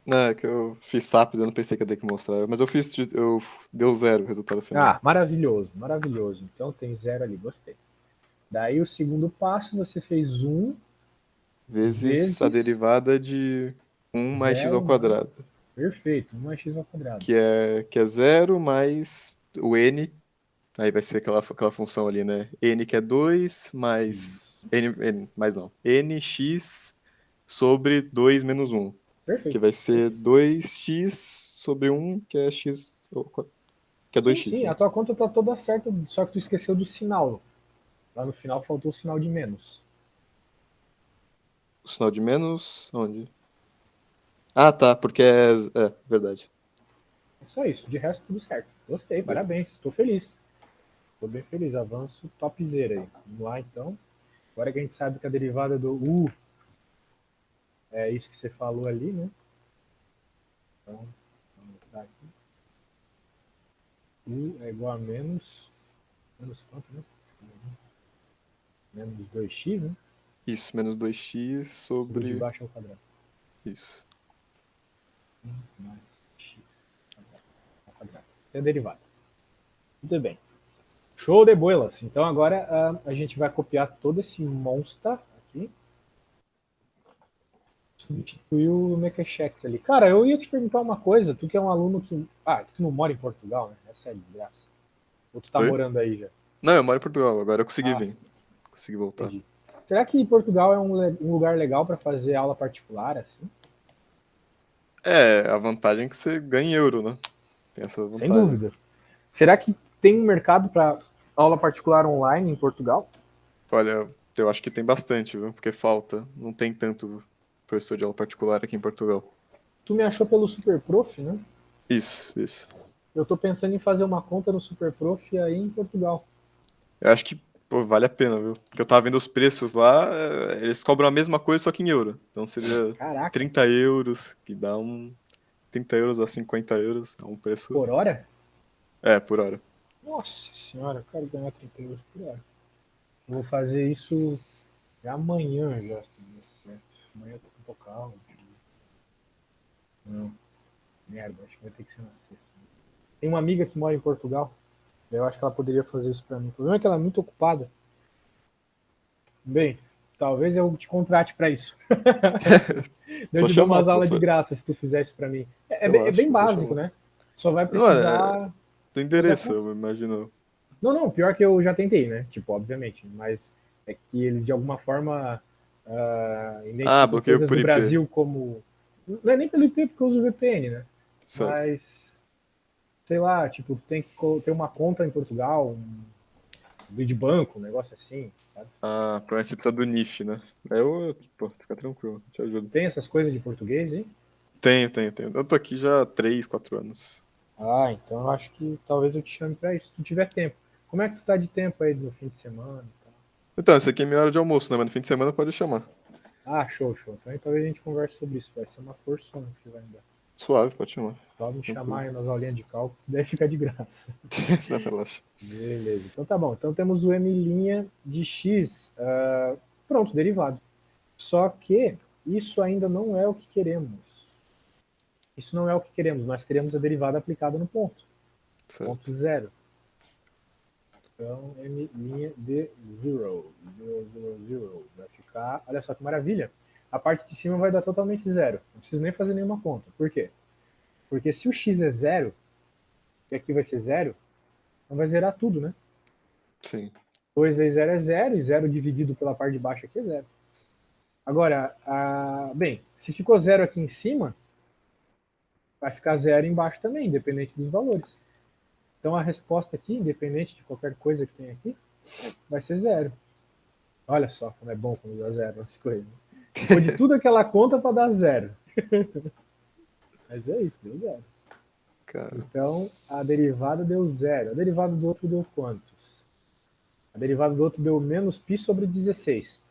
Não, é que eu fiz rápido, eu não pensei que ia ter que mostrar. Mas deu 0 o resultado final. Ah, maravilhoso, maravilhoso. Então tem zero ali, gostei. Daí o segundo passo, você fez 1 Vezes a vezes derivada de 1 mais x ao zero mais... quadrado. Perfeito, 1 mais x ao quadrado. Que é 0 mais o n. Aí vai ser aquela função ali, né? N que é 2 mais. Isso. Mais não. Nx sobre 2 menos 1. Que Perfeito. vai ser 2x sobre 1, que é x. Que é Sim, 2x, sim, a sim. tua conta tá toda certa, só que tu esqueceu do sinal. Lá no final faltou o sinal de menos. O sinal de menos. Onde? Ah, tá, porque é verdade. É só isso, de resto tudo certo. Gostei, Beleza. parabéns, estou feliz. Estou bem feliz, avanço topzera aí. Vamos lá então. Agora que a gente sabe que a derivada do u é isso que você falou ali, né? Então, vamos botar aqui. U é igual a menos quanto, né? Menos 2x, né? Isso, menos 2x Tudo de sobre. baixo ao quadrado. Isso. Mais x ao quadrado. É a derivada. Muito bem. Show de bolas. Então agora a gente vai copiar todo esse monster aqui. Substituir o Mequechex ali. Cara, eu ia te perguntar uma coisa. Tu que é um aluno que... Ah, tu não mora em Portugal, né? Essa é de graça. Ou tu tá Oi? morando aí já? Não, eu moro em Portugal, agora eu consegui Ah, vir. Consegui voltar. entendi. Será que Portugal é um lugar legal para fazer aula particular, assim? É, a vantagem é que você ganha em euro, né? Tem essa Sem vantagem. dúvida. Será que tem um mercado para aula particular online em Portugal? Olha, eu acho que tem bastante, viu? Porque falta. Não tem tanto professor de aula particular aqui em Portugal. Tu me achou pelo Super Prof, né? Isso, isso. Eu tô pensando em fazer uma conta no Super Prof aí em Portugal. Eu acho que, pô, vale a pena, viu? Porque eu tava vendo os preços lá, eles cobram a mesma coisa, só que em euro. Então seria Caraca, 30 euros, que dá 30 euros a 50 euros. É um preço. por hora? É, por hora. Nossa senhora, eu quero ganhar 30 euros por hora. Vou fazer isso amanhã já. Amanhã eu tô com pouca aula. Não, merda, acho que vai ter que ser na sexta. Tem uma amiga que mora em Portugal. Eu acho que ela poderia fazer isso pra mim. O problema é que ela é muito ocupada. Bem, talvez eu te contrate pra isso. Eu Só te dou chamar, umas pô. aulas de graça se tu fizer isso pra mim. É Relaxa, bem só básico, chamar. né? Só vai Não, é precisar do fazer a endereço, conta. eu imagino. Não, não, pior que eu já tentei, né? Tipo, obviamente. Mas é que eles de alguma forma Ah, identificam bloqueio coisas por do IP. Brasil como. Não é nem pelo IP, porque eu uso o VPN, né? Certo. Mas, sei lá, tipo, tem que ter uma conta em Portugal, de banco, um negócio assim, sabe? Ah, provavelmente você precisa do NIF, né? Pô, fica tranquilo, te ajudo. Tem essas coisas de português, hein? Tenho. Eu tô aqui já há 3, 4 anos. Ah, então eu acho que talvez eu te chame pra isso, se tu tiver tempo. Como é que tu tá de tempo aí no fim de semana e tal? Então, essa aqui é minha hora de almoço, né? Mas no fim de semana pode chamar. Ah, show, show. Então aí talvez a gente converse sobre isso. Vai ser uma forçona que você vai me dar. Suave, pode chamar. Só me chamar Tranquilo. aí nas aulinhas de cálculo, daí fica de graça. Não, relaxa. Beleza. Então tá bom. Então temos o M' de x, pronto, derivado. Só que isso ainda não é o que queremos. Isso não é o que queremos. Nós queremos a derivada aplicada no ponto. Ponto Certo. zero. Então, M' de zero. Vai ficar. Olha só que maravilha. A parte de cima vai dar totalmente zero. Não preciso nem fazer nenhuma conta. Por quê? Porque se o x é zero, e aqui vai ser zero, então vai zerar tudo, né? Sim. 2 vezes zero é zero, e zero dividido pela parte de baixo aqui é zero. Agora, bem, se ficou zero aqui em cima, vai ficar zero embaixo também, independente dos valores. Então a resposta aqui, independente de qualquer coisa que tem aqui, vai ser zero. Olha só como é bom quando dá zero as coisas. Ficou de tudo aquela conta para dar zero. Mas é isso, deu zero. Cara, Então a derivada deu zero. A derivada do outro deu quantos? A derivada do outro deu menos π sobre 16.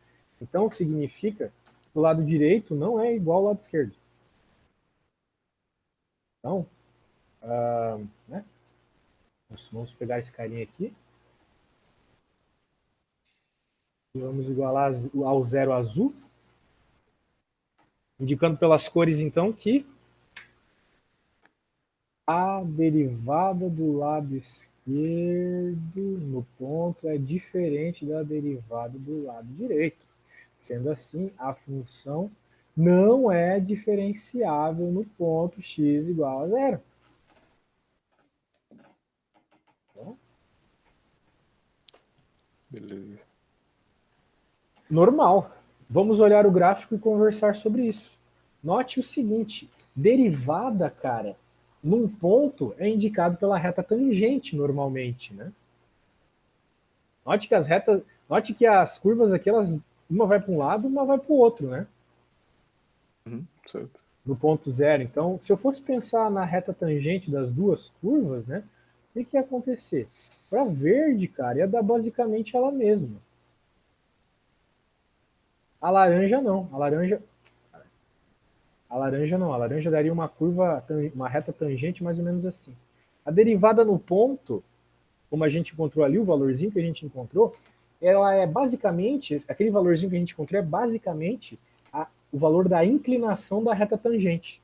Então significa que o lado direito não é igual ao lado esquerdo. Então, né? Vamos pegar esse carinha aqui e vamos igualar ao zero azul, indicando pelas cores então que a derivada do lado esquerdo no ponto é diferente da derivada do lado direito. Sendo assim, a função não é diferenciável no ponto x igual a zero. Então, beleza. normal. Vamos olhar o gráfico e conversar sobre isso. Note o seguinte, derivada, cara, num ponto é indicado pela reta tangente normalmente, né? Note que as curvas aqui, uma vai para um lado, uma vai para o outro, né? Certo. No ponto zero. Então, se eu fosse pensar na reta tangente das duas curvas, né? O que ia acontecer? Para verde, cara, ia dar basicamente ela mesma. A laranja não. A laranja daria uma curva, uma reta tangente mais ou menos assim. A derivada no ponto, como a gente encontrou ali, o valorzinho que a gente encontrou, ela é basicamente, aquele valorzinho que a gente encontrou é basicamente o valor da inclinação da reta tangente.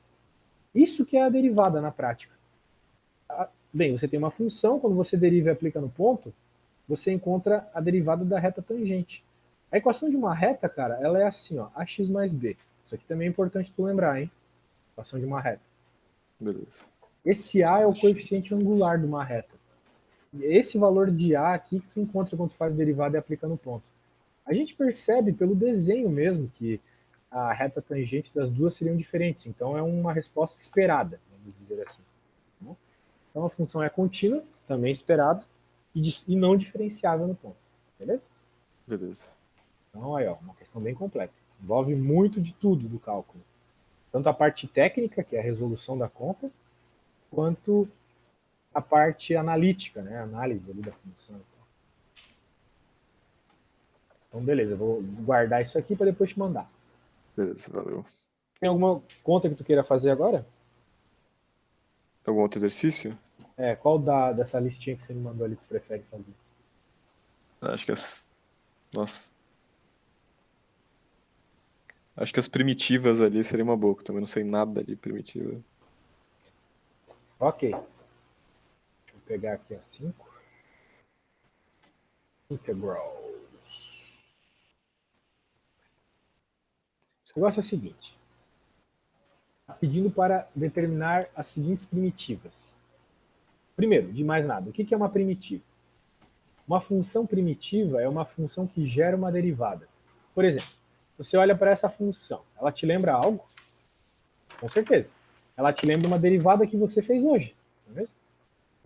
Isso que é a derivada na prática. Bem, você tem uma função, quando você deriva e aplica no ponto, você encontra a derivada da reta tangente. A equação de uma reta, cara, ela é assim, ó, ax mais b. Isso aqui também é importante tu lembrar, hein? Equação de uma reta. Beleza. Esse a é o coeficiente angular de uma reta. esse valor de A aqui que tu encontra quando tu faz derivada e aplica no ponto. A gente percebe pelo desenho mesmo que a reta tangente das duas seriam diferentes, então é uma resposta esperada, vamos dizer assim. Então a função é contínua, também esperado, e não diferenciável no ponto. Beleza? Beleza. Então aí, ó, uma questão bem completa. Envolve muito de tudo do cálculo. Tanto a parte técnica, que é a resolução da conta, quanto a parte analítica, né? A análise ali da função. Então, beleza, eu vou guardar isso aqui para depois te mandar. Beleza, valeu. Tem alguma conta que tu queira fazer agora? Algum outro exercício? Qual dessa listinha que você me mandou ali que tu prefere fazer? Acho que as. Nossa. Acho que as primitivas ali seria uma boa, que eu também não sei nada de primitiva. Ok. Deixa eu pegar aqui a 5. Integral. O negócio é o seguinte. Está pedindo para determinar as seguintes primitivas. Primeiro, de mais nada, o que é uma primitiva? Uma função primitiva é uma função que gera uma derivada. Por exemplo, você olha para essa função, ela te lembra algo? Com certeza. Ela te lembra uma derivada que você fez hoje, não é mesmo?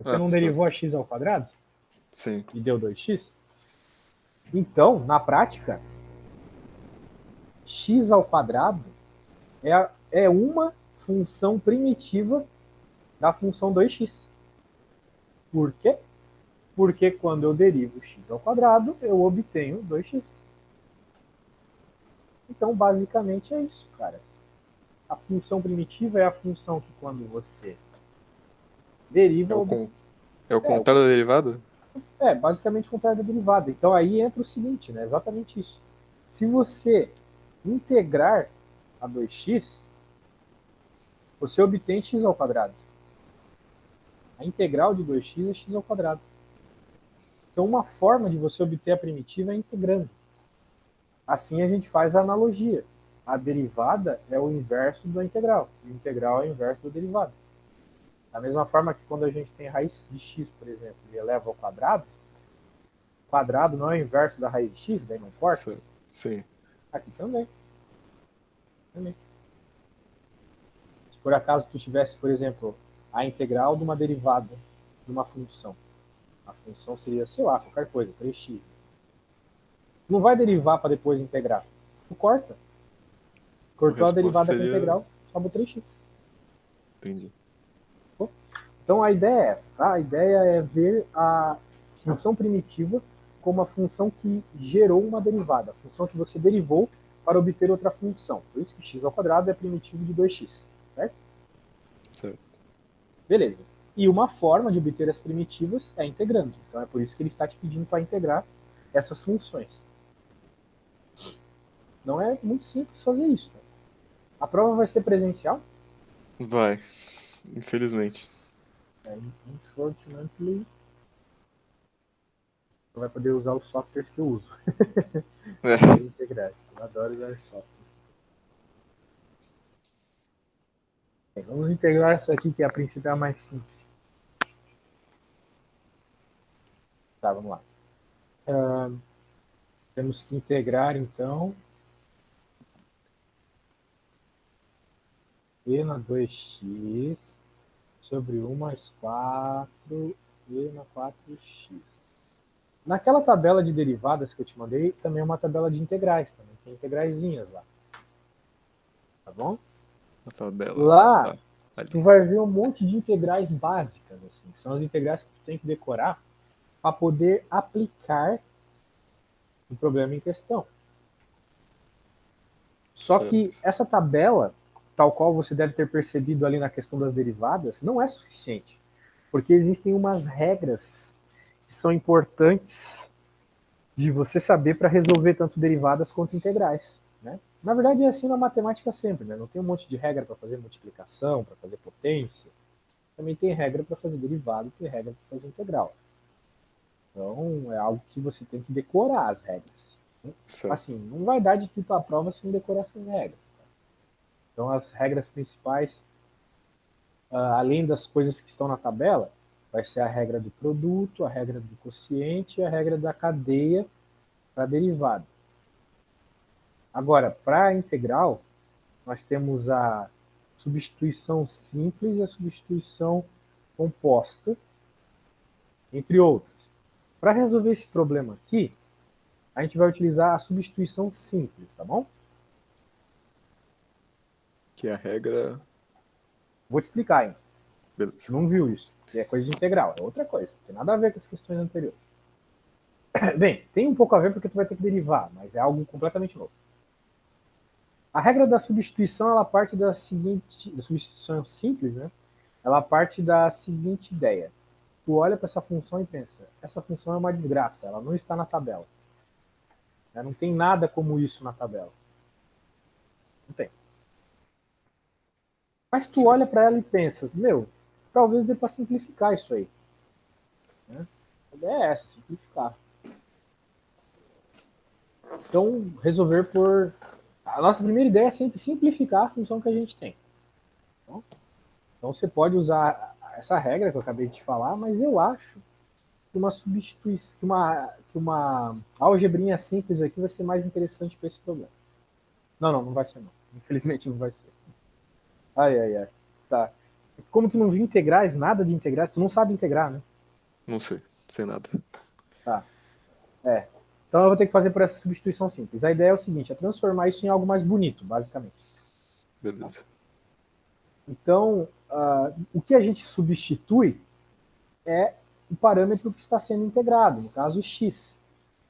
Você não derivou a Certo. x ao quadrado Sim. e deu 2x? Então, na prática, x ao quadrado é uma função primitiva da função 2x. Por quê? Porque quando eu derivo x ao quadrado, eu obtenho 2x. Então, basicamente é isso, cara. A função primitiva é a função que quando você É deriva, é o contrário da derivada? basicamente o contrário da derivada. Então aí entra o seguinte, né? Exatamente isso. Se você integrar a 2x, você obtém x ao quadrado. A integral de 2x é x ao quadrado. Então uma forma de você obter a primitiva é integrando. Assim a gente faz a analogia. A derivada é o inverso da integral. E o integral é o inverso da derivada. Da mesma forma que quando a gente tem raiz de x, por exemplo, e eleva ao quadrado, o quadrado não é o inverso da raiz de x, daí não importa. Sim. Aqui também. Se por acaso tu tivesse, por exemplo, a integral de uma derivada de uma função, a função seria, sei lá, qualquer coisa, 3x. Não vai derivar para depois integrar. Tu corta. A Cortou a resposta derivada com a seria. integral, sobe 3x. Entendi. Então a ideia é essa, tá? A ideia é ver a função primitiva como a função que gerou uma derivada, a função que você derivou para obter outra função. Por isso que x ao quadrado é primitivo de 2x, certo? Certo. Beleza. E uma forma de obter as primitivas é integrando. Então é por isso que ele está te pedindo para integrar essas funções. Não é muito simples fazer isso. Né? A prova vai ser presencial? Vai. Infelizmente. Unfortunately, você vai poder usar os softwares que eu uso. É. Integrar. Eu adoro usar softwares. Vamos integrar essa aqui, que a princípio é a mais simples. Tá, vamos lá. Temos que integrar, então, e na 2x sobre 1 mais 4 e na 4x. Naquela tabela de derivadas que eu te mandei, também é uma tabela de integrais, também tem integraizinhas lá. Tá bom? A tabela. Lá, Tá. Ali. tu vai ver um monte de integrais básicas, assim. São as integrais que tu tem que decorar para poder aplicar o problema em questão. Só Certo. que essa tabela, tal qual você deve ter percebido ali na questão das derivadas, não é suficiente. Porque existem umas regras que são importantes de você saber para resolver tanto derivadas quanto integrais. Né? Na verdade, é assim na matemática sempre. Né? Não tem um monte de regra para fazer multiplicação, para fazer potência. Também tem regra para fazer derivada, tem regra para fazer integral. Então, é algo que você tem que decorar as regras. Certo. Assim, não vai dar de tipo a prova sem decorar essas regras. Então, as regras principais, além das coisas que estão na tabela, vai ser a regra do produto, a regra do quociente e a regra da cadeia para a derivada. Agora, para a integral, nós temos a substituição simples e a substituição composta, entre outras. Para resolver esse problema aqui, a gente vai utilizar a substituição simples, tá bom? Que é a regra. Vou te explicar ainda. Beleza. Você não viu isso. É coisa de integral, é outra coisa. Não tem nada a ver com as questões anteriores. Bem, tem um pouco a ver porque tu vai ter que derivar, mas é algo completamente novo. A regra da substituição, ela parte da seguinte, da substituição simples, né? Ela parte da seguinte ideia. Tu olha para essa função e pensa, essa função é uma desgraça, ela não está na tabela. Não tem nada como isso na tabela. Não tem. Mas tu olha para ela e pensa, meu, talvez dê para simplificar isso aí. Né? A ideia é essa, simplificar. Então, resolver por... A nossa primeira ideia é sempre simplificar a função que a gente tem. Então você pode usar essa regra que eu acabei de te falar, mas eu acho que uma substituição, que uma algebrinha simples aqui vai ser mais interessante para esse problema. Não vai ser não. Infelizmente não vai ser. Ai. Tá. Como tu não viu integrais, nada de integrais, tu não sabe integrar, né? Não sei nada. Tá. Então eu vou ter que fazer por essa substituição simples. A ideia é o seguinte, é transformar isso em algo mais bonito, basicamente. Beleza. Então, o que a gente substitui é o parâmetro que está sendo integrado, no caso x.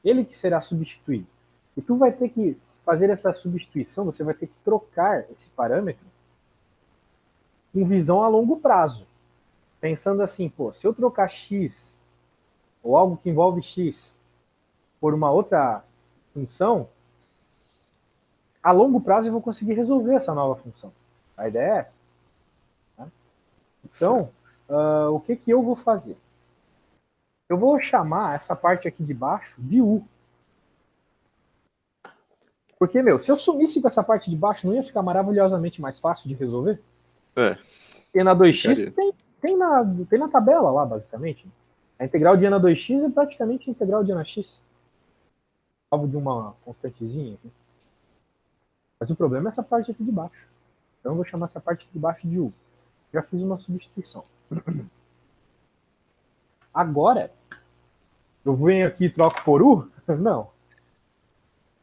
Ele que será substituído. E tu vai ter que fazer essa substituição, você vai ter que trocar esse parâmetro com visão a longo prazo. Pensando assim, pô, se eu trocar x, ou algo que envolve x, por uma outra função, a longo prazo eu vou conseguir resolver essa nova função. A ideia é essa. Tá? Então, o que eu vou fazer? Eu vou chamar essa parte aqui de baixo de u. Porque, se eu sumisse com essa parte de baixo, não ia ficar maravilhosamente mais fácil de resolver? É, E na 2x ficaria. tem na tabela lá, basicamente. A integral de e na 2x é praticamente a integral de e na x. Salvo de uma constantezinha aqui. Mas o problema é essa parte aqui de baixo. Então eu vou chamar essa parte aqui de baixo de u. Já fiz uma substituição. Agora, eu venho aqui e troco por u? Não.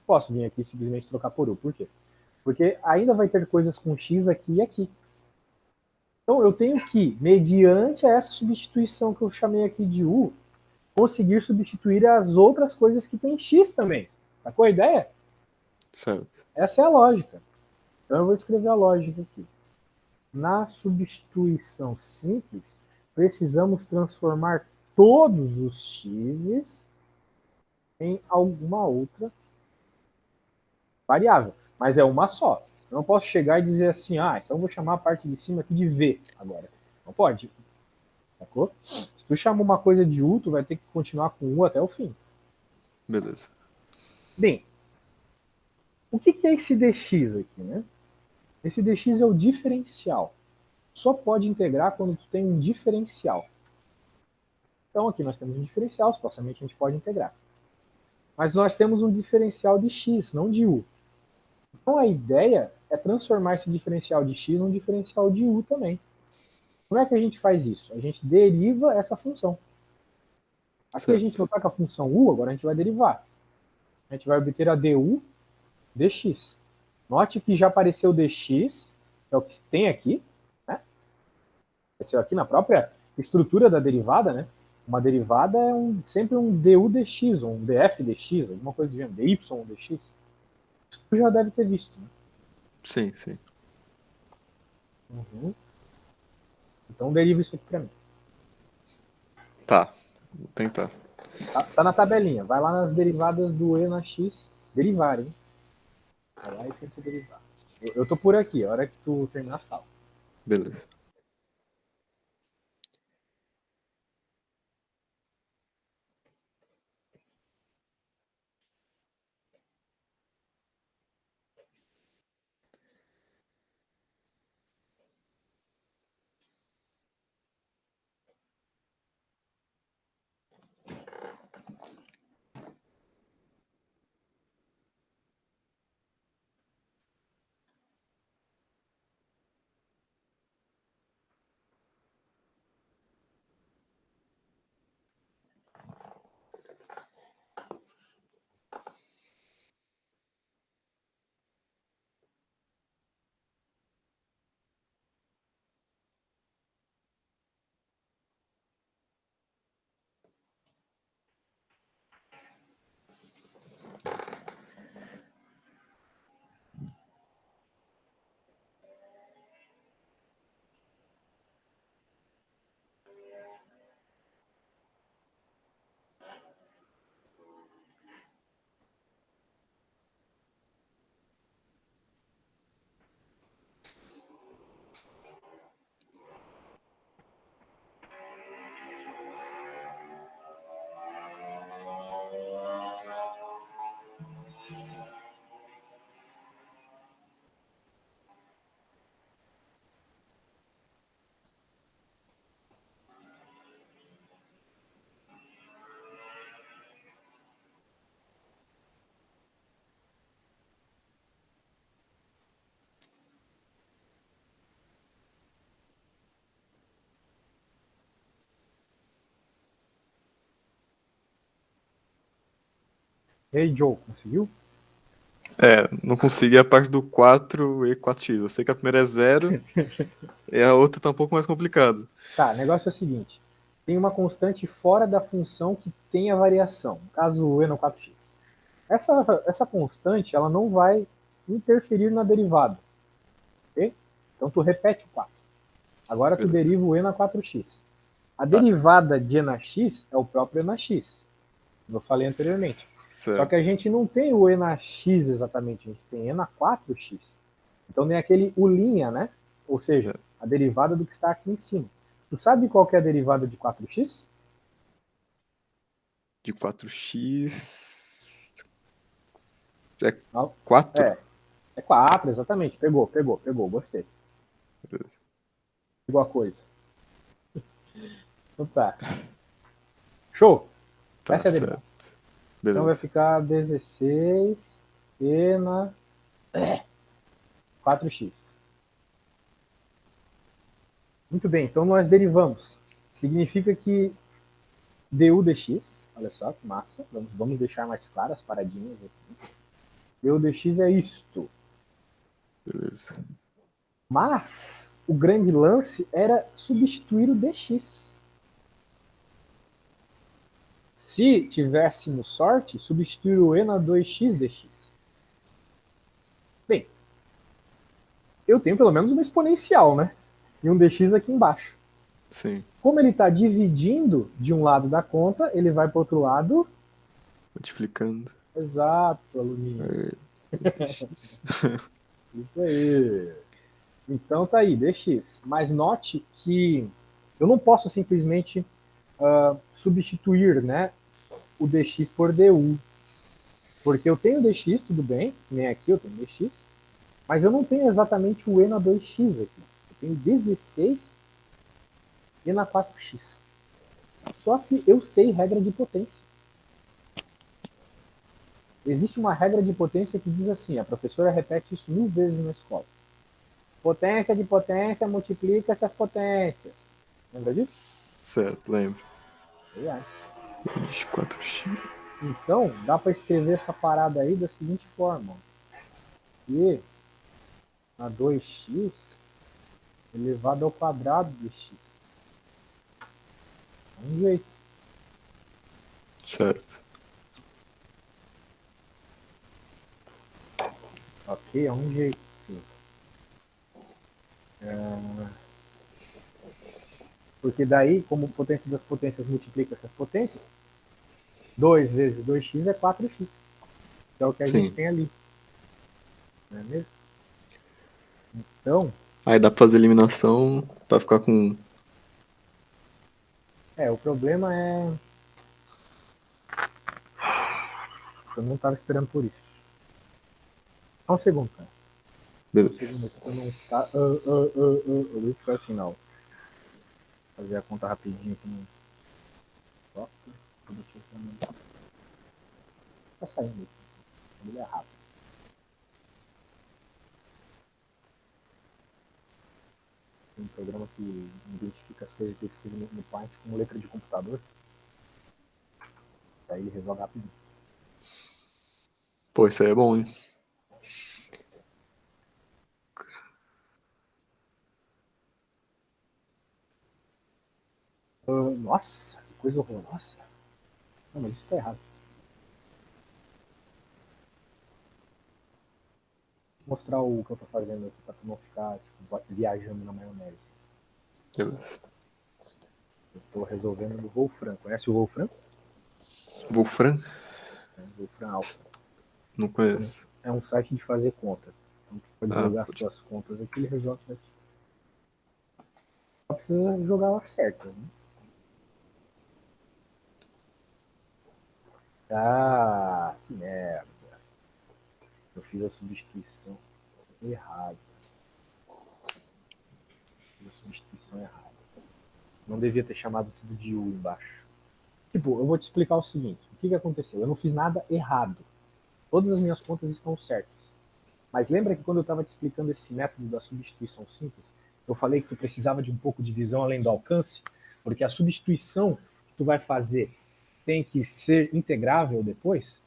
Posso vir aqui e simplesmente trocar por u. Por quê? Porque ainda vai ter coisas com x aqui e aqui. Então eu tenho que, mediante essa substituição que eu chamei aqui de u, conseguir substituir as outras coisas que tem x também. Sacou a ideia? Certo. Essa é a lógica. Então eu vou escrever a lógica aqui. Na substituição simples, precisamos transformar todos os x's em alguma outra variável. Mas é uma só. Eu não posso chegar e dizer assim, então vou chamar a parte de cima aqui de v agora. Não pode. Sacou? Se tu chama uma coisa de u, tu vai ter que continuar com u até o fim. Beleza. Bem, o que é esse dx aqui, né? Esse dx é o diferencial. Só pode integrar quando tu tem um diferencial. Então aqui nós temos um diferencial, supostamente a gente pode integrar. Mas nós temos um diferencial de x, não de u. Então a ideia é transformar esse diferencial de x num diferencial de u também. Como é que a gente faz isso? A gente deriva essa função. Aqui Certo. a gente não está com a função u, agora a gente vai derivar. A gente vai obter a du dx. Note que já apareceu dx, que é o que tem aqui, né? Apareceu aqui na própria estrutura da derivada, né? Uma derivada é sempre um du dx, ou um df dx, alguma coisa do gênero, dy dx. Isso tu já deve ter visto, né? Sim. Uhum. Então deriva isso aqui para mim. Tá, vou tentar. Tá na tabelinha. Vai lá nas derivadas do e na x, derivar, hein? Vai lá e tenta derivar. Eu tô por aqui, a hora que tu terminar, fala. Beleza. Hey, Joe, conseguiu? Não consegui a parte do 4 e 4x. Eu sei que a primeira é 0 e a outra tá um pouco mais complicado. Tá, o negócio é o seguinte. Tem uma constante fora da função que tem a variação. No caso, o e no 4x. Essa constante, ela não vai interferir na derivada. Ok? Então, tu repete o 4. Agora, tu Beleza. deriva o e na 4x. A Tá. derivada de e na x é o próprio e na x. Como eu falei anteriormente. Só que a Certo. gente não tem o e na x exatamente, a gente tem e na 4x. Então tem aquele u', né? Ou seja, É. a derivada do que está aqui em cima. Tu sabe qual que é a derivada de 4x? De 4x. É Não. 4? É 4, exatamente. Pegou, gostei. Beleza. Pegou a coisa. Então tá. Show! Tá Essa é a derivada. certo. Então vai Beleza. ficar 16 e na 4x. Muito bem, então nós derivamos. Significa que du dx, olha só que massa, vamos deixar mais claras as paradinhas aqui. Du dx é isto. Beleza. Mas o grande lance era substituir o dx. Se tivéssemos sorte, substituir o e na 2x dx. Bem, eu tenho pelo menos uma exponencial, né? E um dx aqui embaixo. Sim. Como ele está dividindo de um lado da conta, ele vai para o outro lado. Multiplicando. Exato, aluninho. Dx. Isso aí. Então tá aí, dx. Mas note que eu não posso simplesmente substituir, né, o dx por du. Porque eu tenho dx, tudo bem, nem aqui eu tenho dx, mas eu não tenho exatamente o e na 2x aqui. Eu tenho 16 e na 4x. Só que eu sei regra de potência. Existe uma regra de potência que diz assim, a professora repete isso 1000 vezes na escola. Potência de potência multiplica-se as potências. Lembra disso? Certo, lembro. É. 4x. Então, dá para escrever essa parada aí da seguinte forma. E na 2x elevado ao quadrado de x. É um jeito. Certo. Ok, é um jeito. Sim. Porque daí, como potência das potências multiplica essas potências, 2 vezes 2x é 4x. Que é o que a gente Sim. tem ali. Não é mesmo? Então, Aí dá pra fazer eliminação pra ficar com 1. o problema é. Eu não estava esperando por isso. Só um segundo, cara. Um Beleza. segundo aqui pra não ficar. Eu vou ficar assim, não. Fazer a conta rapidinho aqui no software. Tá saindo aqui. Ele é rápido. Tem um programa que identifica as coisas que eu escrevo no Paint como letra de computador. Aí ele resolve rapidinho. Pô, isso aí é bom, hein? Nossa, que coisa horrorosa. Não, mas isso tá errado. Vou mostrar o que eu tô fazendo aqui pra tu não ficar tipo, viajando na maionese. Beleza. Eu tô resolvendo no Wolfram. Conhece o Wolfram? Wolfram? Wolfram Alpha. Não conheço. É um site de fazer conta. Então tu pode Ah, jogar as pode. tuas contas aqui e ele resolve pra ti. Só precisa jogar ela certa, né? Ah, que merda. Eu fiz a substituição errada. Fiz a substituição errada. Não devia ter chamado tudo de U embaixo. Tipo, eu vou te explicar o seguinte. O que aconteceu? Eu não fiz nada errado. Todas as minhas contas estão certas. Mas lembra que quando eu estava te explicando esse método da substituição simples, eu falei que tu precisava de um pouco de visão além do alcance? Porque a substituição que tu vai fazer tem que ser integrável depois?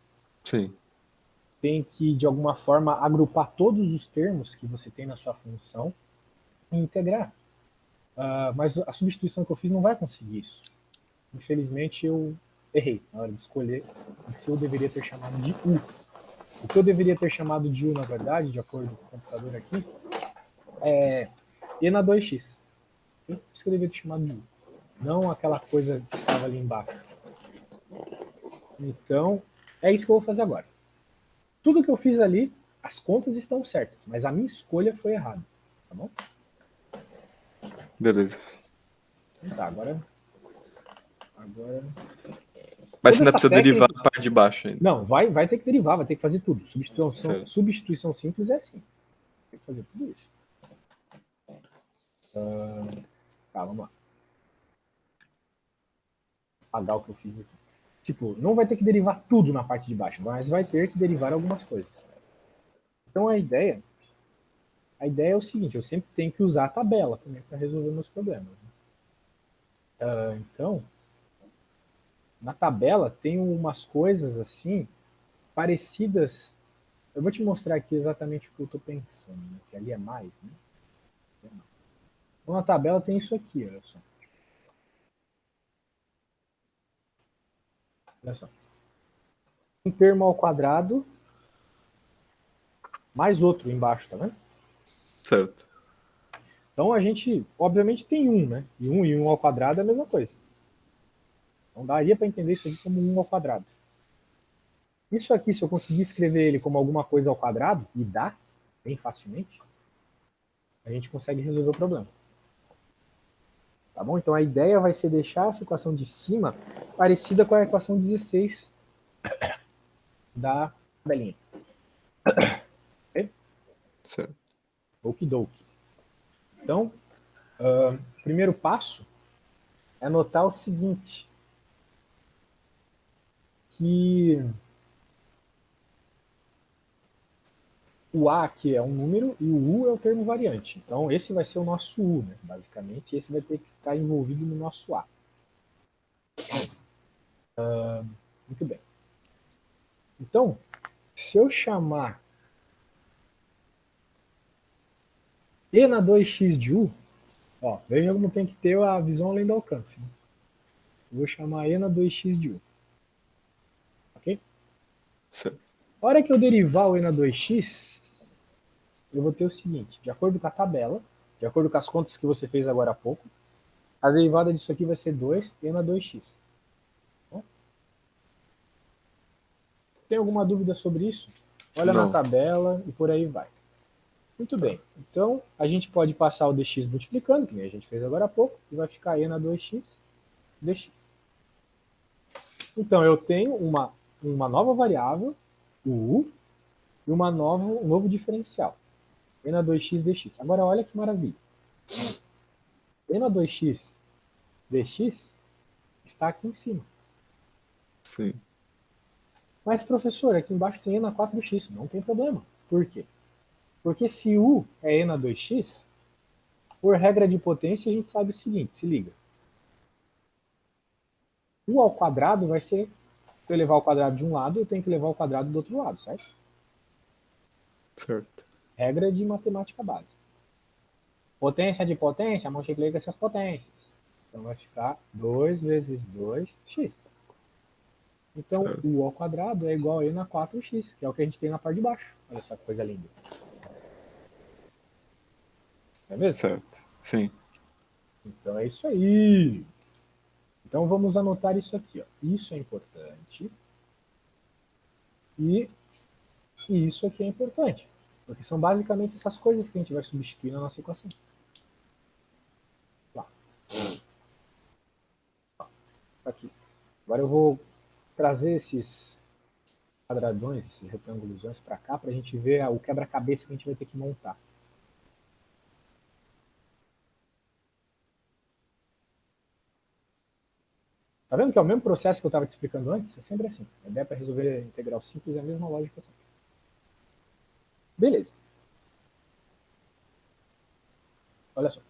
Sim. Tem que, de alguma forma, agrupar todos os termos que você tem na sua função e integrar. Mas a substituição que eu fiz não vai conseguir isso. Infelizmente, eu errei na hora de escolher o que eu deveria ter chamado de U. O que eu deveria ter chamado de U, na verdade, de acordo com o computador aqui, é E na 2x. Isso que eu deveria ter chamado de U. Não aquela coisa que estava ali embaixo. Então, é isso que eu vou fazer agora. Tudo que eu fiz ali, as contas estão certas, mas a minha escolha foi errada. Tá bom? Beleza. Então tá, agora. Mas Toda você ainda essa precisa técnica. derivar a parte de baixo ainda. Não, vai ter que derivar, vai ter que fazer tudo. Certo. Substituição simples é assim. Tem que fazer tudo isso. Tá, vamos lá. Apagar o que eu fiz aqui. Tipo, não vai ter que derivar tudo na parte de baixo, mas vai ter que derivar algumas coisas. Então a ideia é o seguinte, eu sempre tenho que usar a tabela também para resolver meus problemas. Então, na tabela tem umas coisas assim, parecidas. Eu vou te mostrar aqui exatamente o que eu estou pensando, né? Que ali é mais, né? Então na tabela tem isso aqui, olha só. Olha só. Um termo ao quadrado, mais outro embaixo, tá vendo? Certo. Então a gente, obviamente, tem um, né? E um ao quadrado é a mesma coisa. Então daria para entender isso aqui como 1 ao quadrado. Isso aqui, se eu conseguir escrever ele como alguma coisa ao quadrado, e dá, bem facilmente, a gente consegue resolver o problema. Tá bom? Então a ideia vai ser deixar essa equação de cima parecida com a equação 16 da tabelinha. Ok? Certo. Okidoki. Então, o primeiro passo é notar o seguinte, que o A aqui é um número e o U é o termo variante. Então esse vai ser o nosso U, né? Basicamente, esse vai ter que estar envolvido no nosso A. Muito bem. Então, se eu chamar E na 2x de U, ó, veja como tem que ter a visão além do alcance. Né? Eu vou chamar E na 2x de U. Ok? Certo. A hora que eu derivar o E na 2x, eu vou ter o seguinte, de acordo com a tabela, de acordo com as contas que você fez agora há pouco, a derivada disso aqui vai ser 2 E na 2x. Bom? Tem alguma dúvida sobre isso? Olha na Não. tabela e por aí vai. Muito bem. Então, a gente pode passar o dx multiplicando, que nem a gente fez agora há pouco, e vai ficar E na 2x dx. Então, eu tenho uma nova variável, o u, e um novo diferencial, E na 2x dx. Agora, olha que maravilha. E na 2x dx está aqui em cima. Sim. Mas, professor, aqui embaixo tem E na 4x. Não tem problema. Por quê? Porque se u é E na 2x, por regra de potência, a gente sabe o seguinte, se liga. U ao quadrado vai ser, se eu levar o quadrado de um lado, eu tenho que levar o quadrado do outro lado, certo? Certo. Regra de matemática básica. Potência de potência, multiplica essas potências. Então vai ficar 2 vezes 2x. Então, Certo. u ao quadrado é igual a E na 4x, que é o que a gente tem na parte de baixo. Olha só que coisa linda. Não é mesmo? Certo. Sim. Então é isso aí. Então vamos anotar isso aqui. Ó. Isso é importante. E isso aqui é importante. Porque são basicamente essas coisas que a gente vai substituir na nossa equação. Lá. Aqui. Agora eu vou trazer esses quadradões, esses retângulos para cá, para a gente ver o quebra-cabeça que a gente vai ter que montar. Tá vendo que é o mesmo processo que eu estava te explicando antes? É sempre assim. A ideia para resolver integral simples é a mesma lógica sempre. Beleza. Olha só.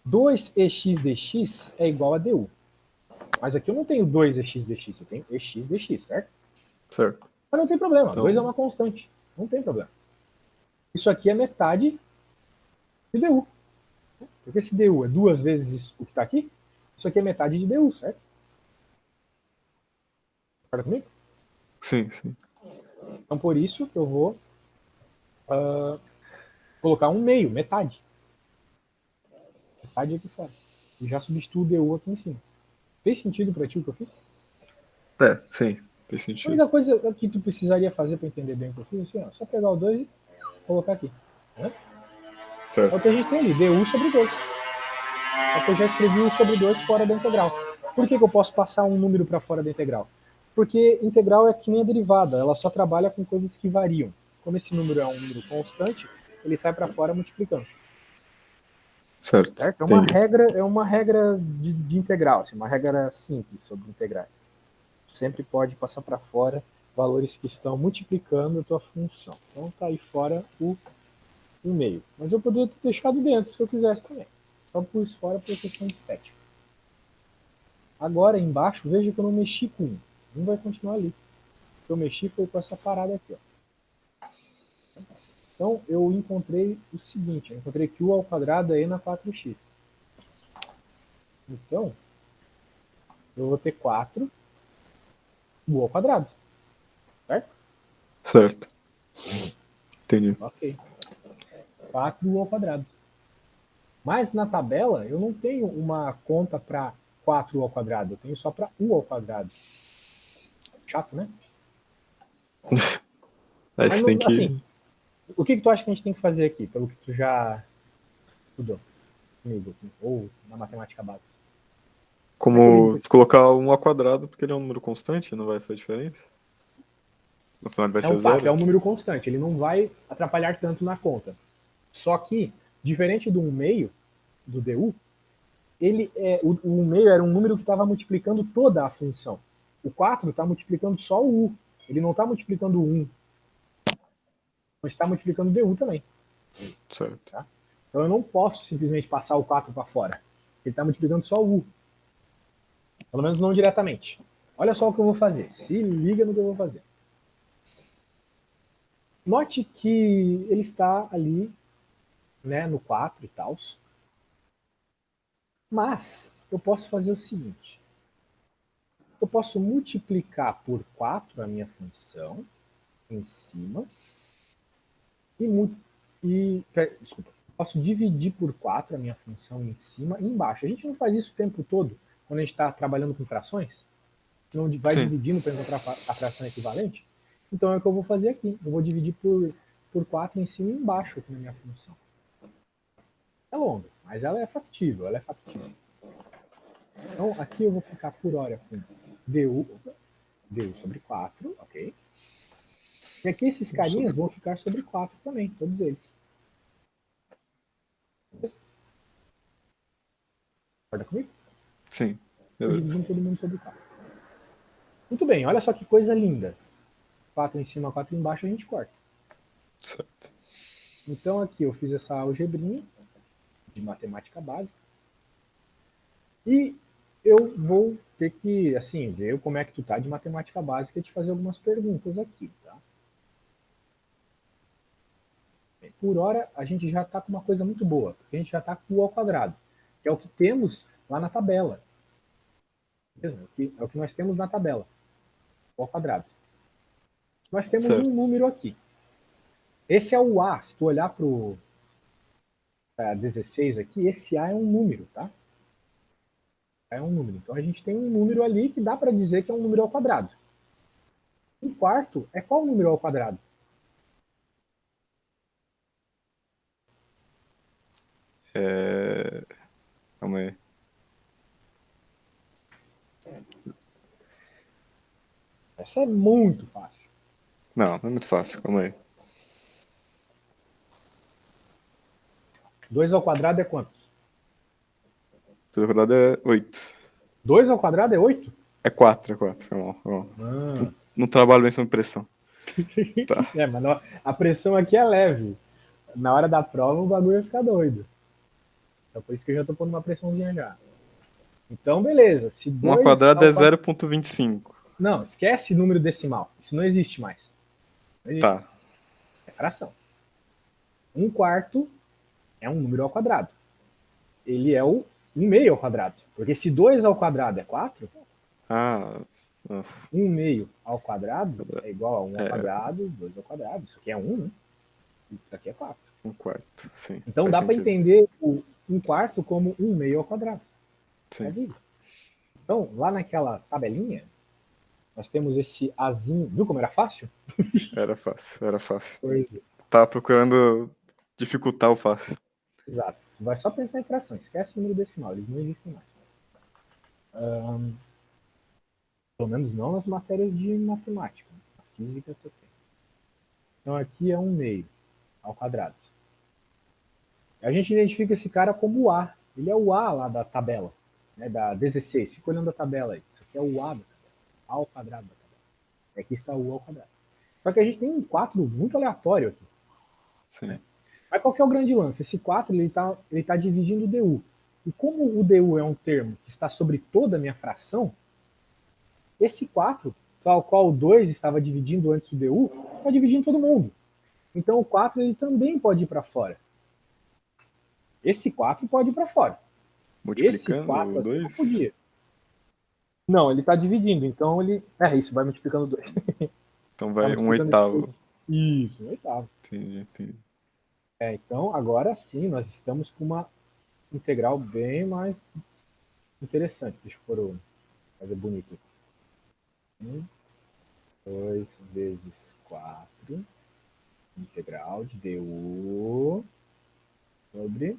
2ex dx é igual a du. Mas aqui eu não tenho 2ex dx, eu tenho ex dx, certo? Certo. Mas não tem problema, Então- 2 é uma constante. Não tem problema. Isso aqui é metade de du. Porque se du é 2 vezes o que está aqui, isso aqui é metade de du, certo? Concorda comigo? Sim, sim. Então por isso que eu vou colocar um meio, metade. Metade aqui fora. E já substituo o du aqui em cima. Fez sentido para ti o que eu fiz? Sim, fez A sentido. única coisa que tu precisaria fazer para entender bem o que eu fiz é assim, ó, só pegar o 2 e colocar aqui. Né? É Certo. o que a gente tem ali, du sobre 2. Só que eu já escrevi o sobre 2 fora da integral. Por que eu posso passar um número para fora da integral? Porque integral é que nem a derivada, ela só trabalha com coisas que variam. Como esse número é um número constante, ele sai para fora multiplicando. Certo. Certo? Entendi. É uma regra de integral, assim, uma regra simples sobre integrais. Sempre pode passar para fora valores que estão multiplicando a tua função. Então está aí fora o meio. Mas eu poderia ter deixado dentro se eu quisesse também. Só pus fora por questão estética. Agora embaixo, veja que eu não mexi com 1. 1 vai continuar ali. O que eu mexi foi com essa parada aqui. Ó. Então eu encontrei o seguinte, eu encontrei que u ao quadrado é e na 4x. Então, eu vou ter 4 u ao quadrado. Certo? Certo. Entendi. Ok. 4u ao quadrado. Mas na tabela eu não tenho uma conta para 4u ao quadrado, eu tenho só para u ao quadrado. Chato, né? Aí Mas você tem que. assim, o que tu acha que a gente tem que fazer aqui, pelo que tu já estudou comigo, ou na matemática básica? Como colocar 1 ao quadrado, porque ele é um número constante, não vai fazer diferença? No final ele vai É um ser fato, é 0? um número constante, ele não vai atrapalhar tanto na conta. Só que, diferente do 1 meio, do du, o 1 meio era um número que estava multiplicando toda a função. O 4 está multiplicando só o u, ele não está multiplicando o 1, mas está multiplicando o du também. Certo. Tá? Então eu não posso simplesmente passar o 4 para fora, ele está multiplicando só o u. Pelo menos não diretamente. Olha só o que eu vou fazer, se liga no que eu vou fazer. Note que ele está ali, né, no 4 e tal. Mas eu posso fazer o seguinte. Eu posso multiplicar por 4 a minha função em cima desculpa, posso dividir por 4 a minha função em cima e embaixo. A gente não faz isso o tempo todo quando a gente está trabalhando com frações? Não vai Sim. dividindo para encontrar a fração equivalente? Então é o que eu vou fazer aqui. Eu vou dividir por 4 em cima e embaixo aqui na minha função. É longa, mas ela é factível, Então aqui eu vou ficar por hora com du sobre 4, ok? E aqui esses carinhas vão ficar sobre 4 também, todos eles. Concorda comigo? Sim. Estou Beleza. dividindo todo mundo sobre 4. Muito bem, olha só que coisa linda. 4 em cima, 4 embaixo, a gente corta. Certo. Então aqui eu fiz essa algebrinha de matemática básica. E eu vou ter que, assim, ver como é que tu tá de matemática básica e te fazer algumas perguntas aqui, tá? Por hora, a gente já está com uma coisa muito boa, porque a gente já está com o ao quadrado, que é o que temos lá na tabela. É o que nós temos na tabela, o ao quadrado. Nós temos Certo. um número aqui. Esse é o A, se tu olhar para o 16 aqui, esse A é um número, tá? É um número. Então a gente tem um número ali que dá para dizer que é um número ao quadrado. Um quarto é qual número ao quadrado? Calma aí. Essa é muito fácil. Não é muito fácil. Calma aí. 2 ao quadrado é quantos? 2 ao quadrado é 8. 2 ao quadrado é 8? É 4, é 4. Vamos lá. Não trabalho bem sob pressão. Tá. Mas a pressão aqui é leve. Na hora da prova o bagulho vai ficar doido. Então por isso que eu já tô pondo uma pressãozinha já. Então beleza. Se 1 ao 2 quadrado ao é 0,25. Não, esquece número decimal. Isso não existe mais. Não existe. Tá. É fração. 1/4 é um número ao quadrado. Ele é o 1/2 ao quadrado. Porque se 2 ao quadrado é 4, Ah, nossa. 1/2 ao quadrado é igual a 1 ao É, quadrado, 2 ao quadrado. Isso aqui é 1, né? Isso aqui é 4. 1/4, sim. Então Faz dá para sentido. entender o 1/4 como 1/2 ao quadrado. Sim. Então, lá naquela tabelinha, nós temos esse azinho. Viu como era fácil? Era fácil, era fácil. Pois é. Tava procurando dificultar o fácil. Exato. Vai só pensar em fração. Esquece o número decimal. Eles não existem mais. Pelo menos não nas matérias de matemática. Na física eu tenho. Então aqui é 1/2 ao quadrado. A gente identifica esse cara como A. Ele é o A lá da tabela, né, da 16. Fica olhando a tabela aí. Isso aqui é o A da tabela. A ao quadrado da tabela. E aqui está o A ao quadrado. Só que a gente tem um 4 muito aleatório aqui. Sim. Mas qual que é o grande lance? Esse 4 ele tá dividindo o DU. E como o DU é um termo que está sobre toda a minha fração, esse 4, tal qual o 2 estava dividindo antes do DU, está dividindo todo mundo. Então o 4 ele também pode ir para fora. Esse 4 pode ir para fora. Esse Multiplicando 4 o aqui não 2? podia. Não, ele está dividindo, então ele. É isso, vai multiplicando 2. Então Tá vai um multiplicando esse oitavo. 2. Isso, um oitavo. Entendi, entendi. Então agora sim, nós estamos com uma integral bem mais interessante. Deixa eu fazer bonito. 2 vezes 4 integral de du sobre,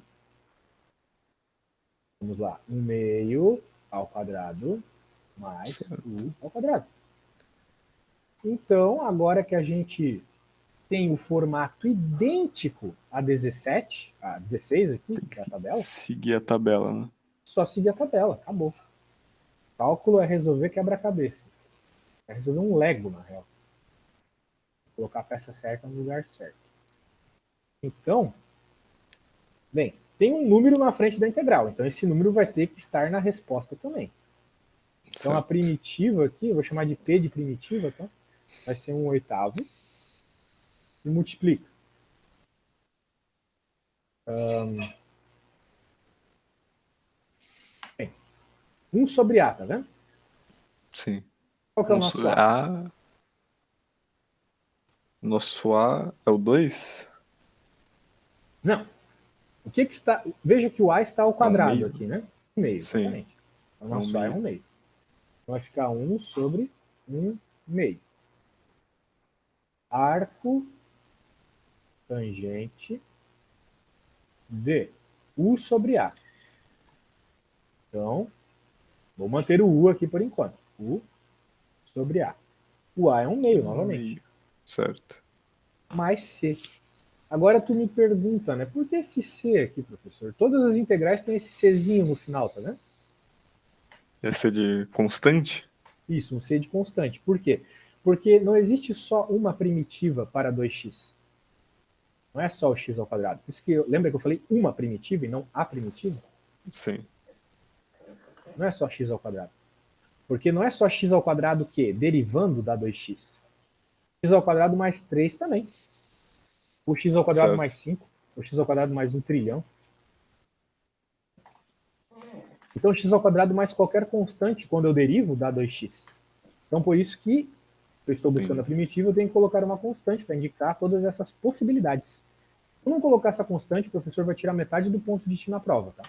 vamos lá, 1/2 ao quadrado mais u ao quadrado. Então, agora que a gente tem o formato idêntico a 17, a 16 aqui, que é a tabela, Seguir a tabela, né? só seguir a tabela, acabou. Cálculo é resolver quebra-cabeça. É resolver um Lego, na real. Colocar a peça certa no lugar certo. Então, bem, tem um número na frente da integral, então esse número vai ter que estar na resposta também. Então Certo. a primitiva aqui, eu vou chamar de P de primitiva, tá? Vai ser 1/8 e multiplica. Bem, 1 sobre A, tá vendo? Sim. Qual que é o nosso A? A. Nosso A é o 2? Não. O que está... Veja que o A está ao quadrado meio? aqui, né? 1/2, Sim. exatamente. Então, o É um nosso A é meio. 1/2. Então vai ficar 1 sobre 1/2. Arco tangente de U sobre A. Então, vou manter o U aqui por enquanto. U sobre A. O A é 1/2 novamente. Certo. Mais C. Agora tu me pergunta, né? Por que esse C aqui, professor? Todas as integrais têm esse Czinho no final, tá vendo? Essa é de constante? Isso, um C de constante. Por quê? Porque não existe só uma primitiva para 2x. Não é só o x ao quadrado. Por isso que lembra que eu falei uma primitiva e não a primitiva? Sim. Não é só x ao quadrado. Porque não é só x ao quadrado que derivando dá 2x. X ao quadrado mais 3 também. O x ao quadrado Certo. mais 5. O x ao quadrado mais 1 trilhão. Então x ao quadrado mais qualquer constante, quando eu derivo, dá 2x. Então por isso que eu estou buscando a primitiva, eu tenho que colocar uma constante para indicar todas essas possibilidades. Se eu não colocar essa constante, o professor vai tirar metade do ponto de ti na prova, tá?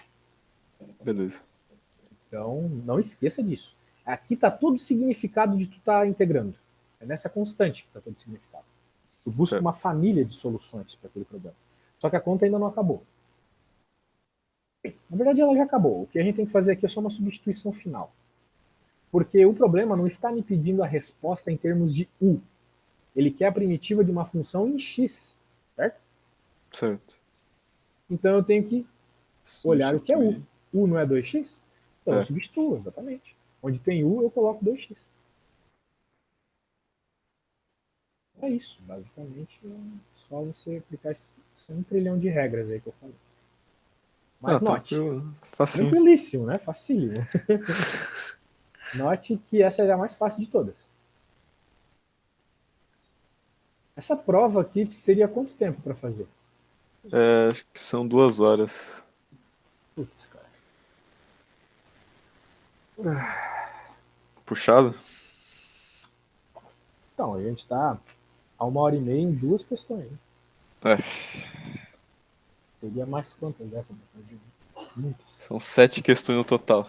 Beleza. Então não esqueça disso. Aqui está todo o significado de tu estar integrando. É nessa constante que está todo o significado. Tu busca Certo. uma família de soluções para aquele problema. Só que a conta ainda não acabou. Na verdade, ela já acabou. O que a gente tem que fazer aqui é só uma substituição final. Porque o problema não está me pedindo a resposta em termos de U. Ele quer a primitiva de uma função em x, certo? Certo. Então eu tenho que olhar o que é U. Substituir. U não é 2x? Então eu É. substituo, exatamente. Onde tem U, eu coloco 2x. É isso. Basicamente, é só você aplicar esse 1 trilhão de regras aí que eu falei. Mas note, Tranquilo. Facinho. tranquilíssimo, né? Facílimo. Note que essa é a mais fácil de todas. Essa prova aqui teria quanto tempo para fazer? Acho que são 2 horas. Putz, cara. Puxado? Então, a gente tá a 1h30 em 2 questões. Hein? É, Teria mais quantas dessa pra fazer? Muitas. são 7 questões no total.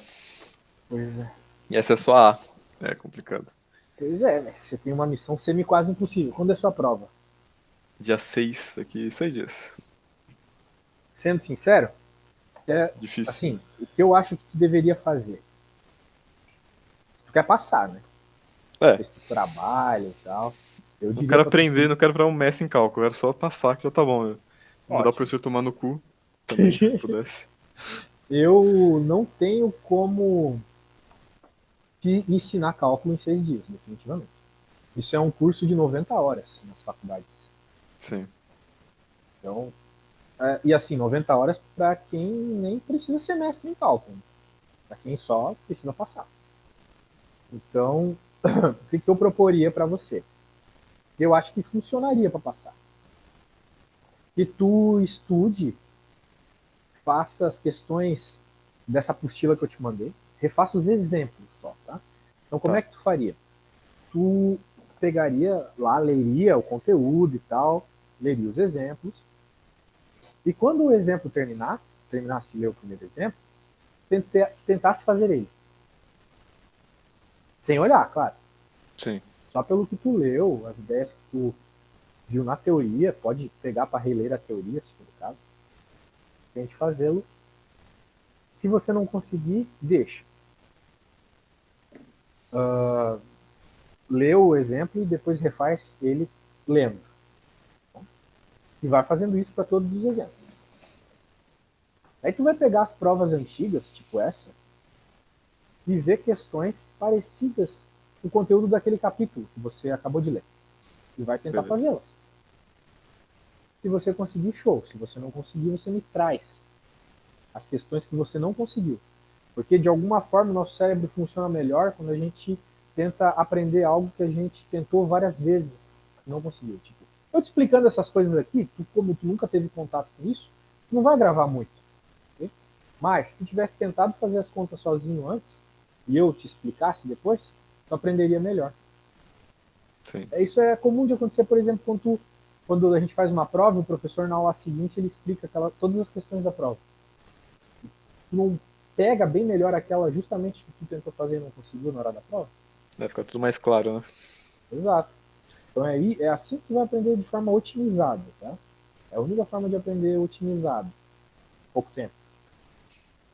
Pois é. E essa é só A. É complicado. Pois é, né? Você tem uma missão semi-quase impossível. Quando é sua prova? Dia 6, daqui 6 dias. Sendo sincero, é, Difícil. assim, o que eu acho que tu deveria fazer? Se tu quer passar, né? É, Se tu trabalha e tal, eu não diria quero pra tu aprender, seguir. não quero virar um mestre em cálculo, eu quero só passar que já tá bom. Mandar o Ótimo. professor tomar no cu também, se pudesse. Eu não tenho como te ensinar cálculo em 6 dias, definitivamente. Isso é um curso de 90 horas nas faculdades. Sim, Então, e assim, 90 horas para quem nem precisa ser mestre em cálculo, para quem só precisa passar. Então, o que eu proporia para você? Eu acho que funcionaria para passar. Que tu estude, faça as questões dessa apostila que eu te mandei, refaça os exemplos só, tá? Então, como é tá. que tu faria? Tu pegaria lá, leria o conteúdo e tal, leria os exemplos, e quando o exemplo terminasse de ler o primeiro exemplo, tentasse fazer ele. Sem olhar, claro. Sim, Só pelo que tu leu, as ideias que tu viu na teoria, pode pegar para reler a teoria, se for o caso. Tente fazê-lo. Se você não conseguir, deixa. Lê o exemplo e depois refaz ele lendo. E vai fazendo isso para todos os exemplos. Aí tu vai pegar as provas antigas, tipo essa, e ver questões parecidas com o conteúdo daquele capítulo que você acabou de ler. E vai tentar beleza. fazê-las. Se você conseguir, show. Se você não conseguir, você me traz as questões que você não conseguiu. Porque de alguma forma o nosso cérebro funciona melhor quando a gente tenta aprender algo que a gente tentou várias vezes e não conseguiu. Tipo, eu te explicando essas coisas aqui, como tu nunca teve contato com isso, tu não vai gravar muito. Okay? Mas se tu tivesse tentado fazer as contas sozinho antes e eu te explicasse depois, tu aprenderia melhor. Sim. Isso é comum de acontecer, por exemplo, quando a gente faz uma prova, o professor na aula seguinte ele explica todas as questões da prova. Tu não pega bem melhor aquela justamente que tu tentou fazer e não conseguiu na hora da prova? Vai ficar tudo mais claro, né? Exato. Então é assim que tu vai aprender de forma otimizada, tá? É a única forma de aprender otimizado. Pouco tempo.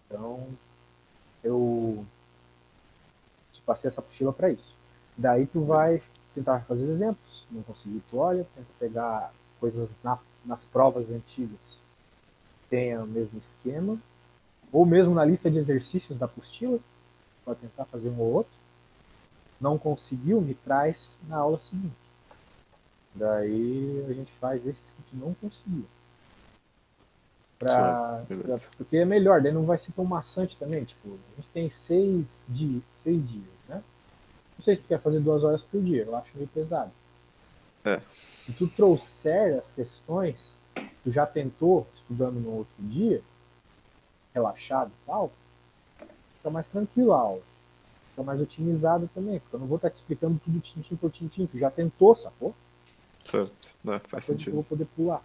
Então, eu te passei essa apostila para isso. Daí tu vai Beleza. tentar fazer exemplos, não conseguir, tu olha, tenta pegar coisas nas provas antigas tem o mesmo esquema, ou mesmo na lista de exercícios da apostila, pode tentar fazer um ou outro. Não conseguiu, me traz na aula seguinte. Daí a gente faz esses que tu não conseguiu. Suave. Beleza. Porque é melhor, daí não vai ser tão maçante também. Tipo, a gente tem 6 dias, né? Não sei se tu quer fazer 2 horas por dia, eu acho meio pesado. É, Se tu trouxer as questões, tu já tentou estudando no outro dia, relaxado e tal, fica mais tranquilo a aula. Fica mais otimizado também, porque eu não vou estar te explicando tudo tintim por tintim, tu já tentou, sacou? certo. Né, A faz coisa que eu sentido. vou poder pular.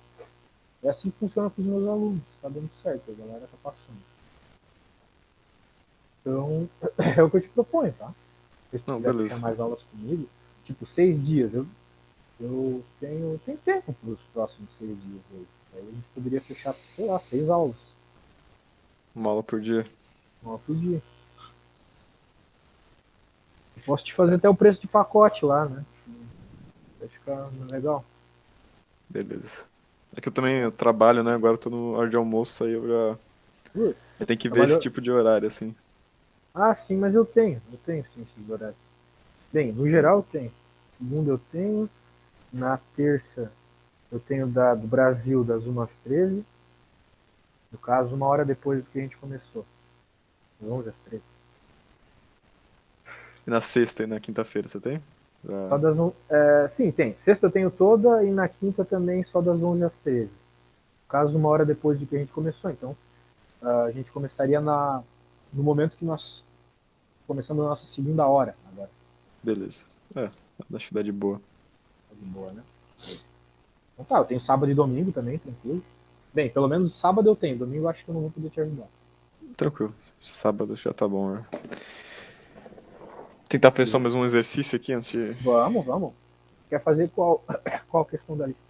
É assim que funciona com os meus alunos, tá dando certo, a galera tá passando. Então, é o que eu te proponho, tá? Se tu Não, quiser fechar beleza. mais aulas comigo, tipo, 6 dias, eu tenho tempo para os próximos 6 dias aí. Aí a gente poderia fechar, sei lá, 6 aulas, Uma aula por dia. uma por dia. Eu posso te fazer até o preço de pacote lá, né? Vai ficar legal. Beleza. É que eu também eu trabalho, né? Agora eu tô no hora de almoço, aí Putz, eu tenho que ver esse trabalhou. tipo de horário, assim. Ah, sim, mas eu tenho sim esses horários. Bem, no geral eu tenho. Segunda eu tenho, na terça eu tenho do Brasil das 1 às 13, no caso, 1 hora depois do que a gente começou, das 11 às 13. E na sexta e na quinta-feira, você tem? Só das sim, tem. Sexta eu tenho toda e na quinta também só das 11 às 13. No caso, uma hora depois de que a gente começou. Então, a gente começaria no momento que nós começamos a nossa segunda hora agora. Beleza. Acho que dá de boa. Tá de boa, né? Então tá, eu tenho sábado e domingo também, tranquilo. Bem, pelo menos sábado eu tenho, domingo eu acho que eu não vou poder te ajudar. Tranquilo. Sábado já tá bom, né? Tentar fazer só mais um exercício aqui antes de. Vamos, vamos. Quer fazer qual questão da lista?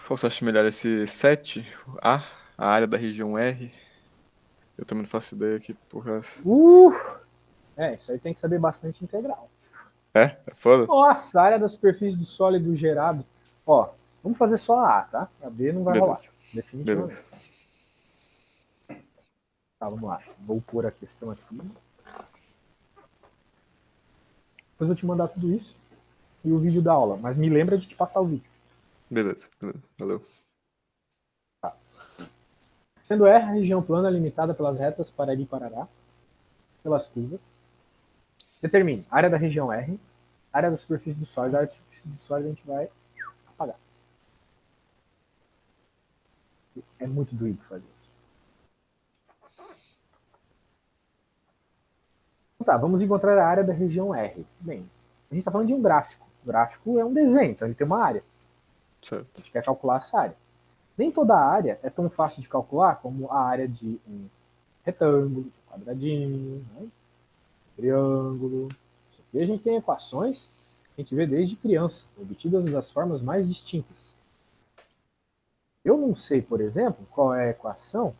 Qual você acha melhor? Esse 7A, a área da região R? Eu também não faço ideia que porra é essa. Isso aí tem que saber bastante integral. É? É foda? Nossa, a área da superfície do sólido gerado. Ó, vamos fazer só a A, tá? A B não vai rolar, Beleza. definitivamente. Beleza. Tá, vamos lá. Vou pôr a questão aqui. Depois eu te mandar tudo isso e o vídeo da aula. Mas me lembra de te passar o vídeo. Beleza. Beleza. Valeu. Sendo R a região plana limitada pelas retas Parari e Parará, pelas curvas, determine a área da região R, área da superfície do sólido. A área da superfície do sólido a gente vai apagar. É muito doído fazer isso. Então tá, vamos encontrar a área da região R. Bem, a gente está falando de um gráfico. O gráfico é um desenho, então ele tem uma área. Certo. A gente quer calcular essa área. Nem toda área é tão fácil de calcular como a área de um retângulo, de um quadradinho, né? Triângulo. Isso aqui a gente tem equações que a gente vê desde criança, obtidas das formas mais distintas. Eu não sei, por exemplo, qual é a equação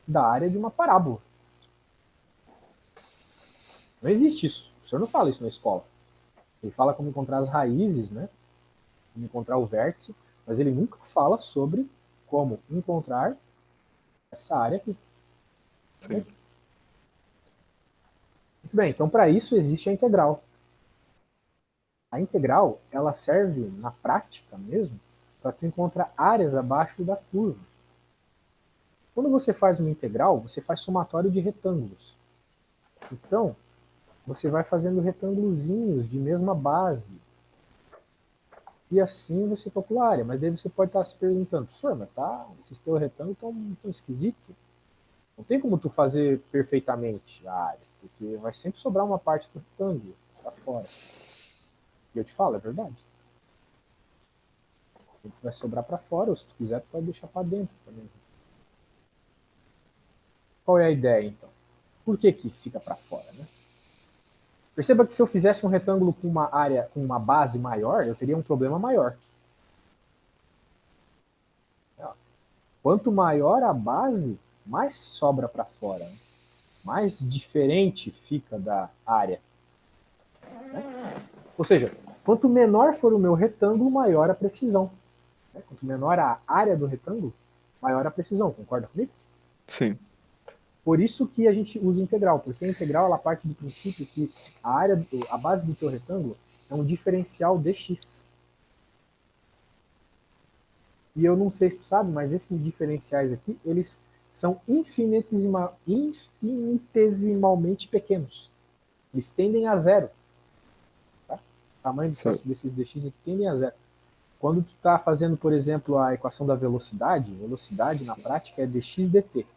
da área de uma parábola. Não existe isso. O senhor não fala isso na escola. Ele fala como encontrar as raízes, né? Como encontrar o vértice, mas ele nunca fala sobre como encontrar essa área aqui. Sim. Muito bem, então para isso existe a integral. A integral, ela serve na prática mesmo para tu encontrar áreas abaixo da curva. Quando você faz uma integral, você faz somatório de retângulos. Então, você vai fazendo retângulozinhos de mesma base. E assim você calcula a área. Mas daí você pode estar se perguntando, professor, mas tá, esses teus retângulos estão tão esquisitos. Não tem como tu fazer perfeitamente a área, porque vai sempre sobrar uma parte do retângulo para fora. E eu te falo, é verdade. Vai sobrar para fora, ou se tu quiser, tu pode deixar para dentro também. Qual é a ideia, então? Por que fica para fora, né? Perceba que se eu fizesse um retângulo com uma área, com uma base maior, eu teria um problema maior. Quanto maior a base, mais sobra para fora, né? Mais diferente fica da área. Né? Ou seja, quanto menor for o meu retângulo, maior a precisão. Né? Quanto menor a área do retângulo, maior a precisão. Concorda comigo? Sim. Por isso que a gente usa integral, porque a integral ela parte do princípio que a base do seu retângulo é um diferencial dx. E eu não sei se tu sabe, mas esses diferenciais aqui, eles são infinitesimalmente pequenos. Eles tendem a zero. Tá? O tamanho desses dx aqui tendem a zero. Quando tu está fazendo, por exemplo, a equação da velocidade na prática é dx dt.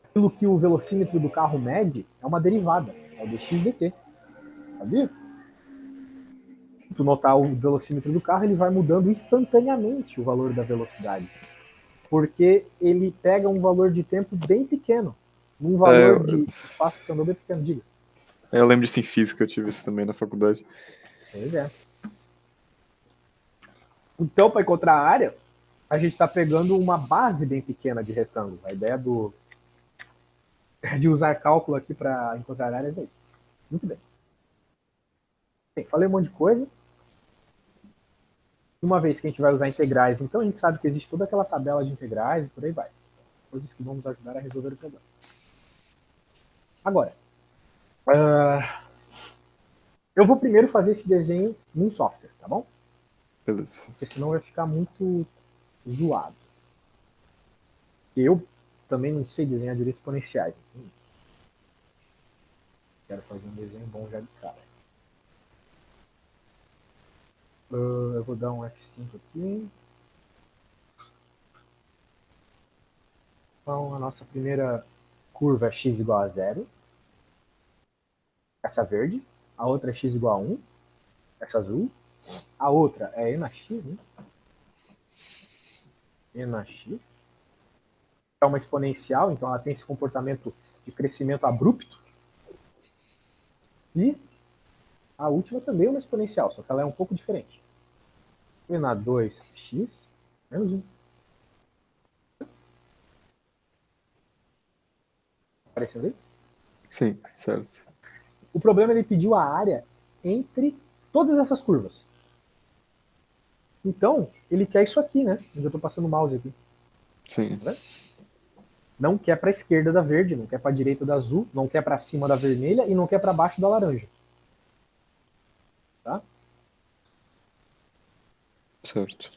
Aquilo que o velocímetro do carro mede é uma derivada, é o dx dt. Sabia? Se tu notar o velocímetro do carro, ele vai mudando instantaneamente o valor da velocidade. Porque ele pega um valor de tempo bem pequeno, num valor de espaço que andou bem pequeno, diga. Eu lembro disso em física, eu tive isso também na faculdade. Pois é. Então, para encontrar a área, a gente está pegando uma base bem pequena de retângulo. A ideia de usar cálculo aqui para encontrar áreas aí. Muito bem. Bem, falei um monte de coisa. Uma vez que a gente vai usar integrais, então a gente sabe que existe toda aquela tabela de integrais e por aí vai. Coisas que vão nos ajudar a resolver o problema. Agora, eu vou primeiro fazer esse desenho num software, tá bom? Beleza. Porque senão vai ficar muito zoado. Eu também não sei desenhar direito exponenciais. Quero fazer um desenho bom já de cara. Eu vou dar um F5 aqui. Então, a nossa primeira curva é x igual a 0. Essa verde. A outra é x igual a 1. Essa azul. A outra é e na x, né? E na x. É uma exponencial, então ela tem esse comportamento de crescimento abrupto. E a última também é uma exponencial, só que ela é um pouco diferente. E na 2x menos 1. Aparecendo aí? Sim, certo. O problema é que ele pediu a área entre todas essas curvas. Então, ele quer isso aqui, né? Onde eu estou passando o mouse aqui. Sim. Tá vendo? Não quer para a esquerda da verde, não quer para a direita da azul, não quer para cima da vermelha e não quer para baixo da laranja. Tá? Certo.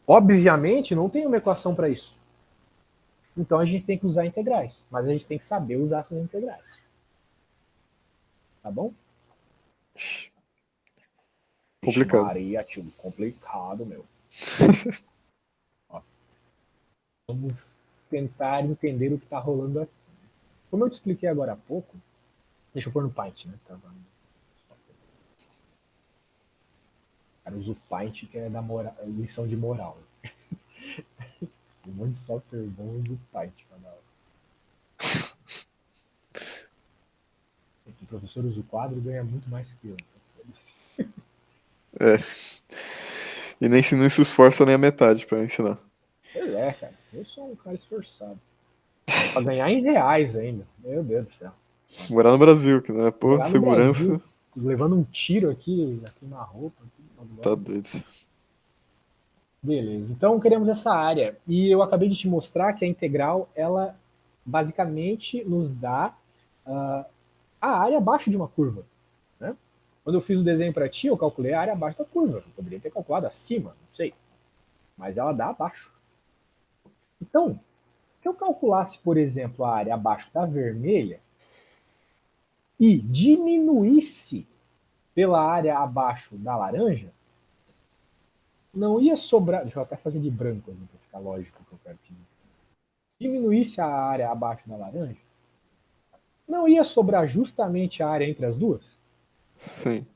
Obviamente, não tem uma equação para isso. Então a gente tem que usar integrais, mas a gente tem que saber usar essas integrais. Tá bom? Complicado. Maria, tio, complicado, meu. Ó, vamos tentar entender o que está rolando aqui. Como eu te expliquei agora há pouco, deixa eu pôr no Paint, né? Tá, cara, uso o Paint que é da lição de moral. Um monte de software bom usa o Paint pra dar aula. O professor usa o quadro e ganha muito mais que eu. É. E nem se não se esforça nem a metade pra ensinar. Pois é, cara. Eu sou um cara esforçado. Pra ganhar em reais ainda. Meu Deus do céu. Morar no Brasil, que né? Pô, Morar no segurança, Brasil, levando um tiro aqui na roupa. tá doido. Beleza. Então queremos essa área. E eu acabei de te mostrar que a integral, ela basicamente nos dá a área abaixo de uma curva. Né? Quando eu fiz o desenho para ti, eu calculei a área abaixo da curva. Eu poderia ter calculado acima, não sei. Mas ela dá abaixo. Então, se eu calculasse, por exemplo, a área abaixo da vermelha e diminuísse pela área abaixo da laranja, não ia sobrar. Deixa eu até fazer de branco para ficar lógico o que eu quero te dizer. Diminuísse a área abaixo da laranja, não ia sobrar justamente a área entre as duas? Sim.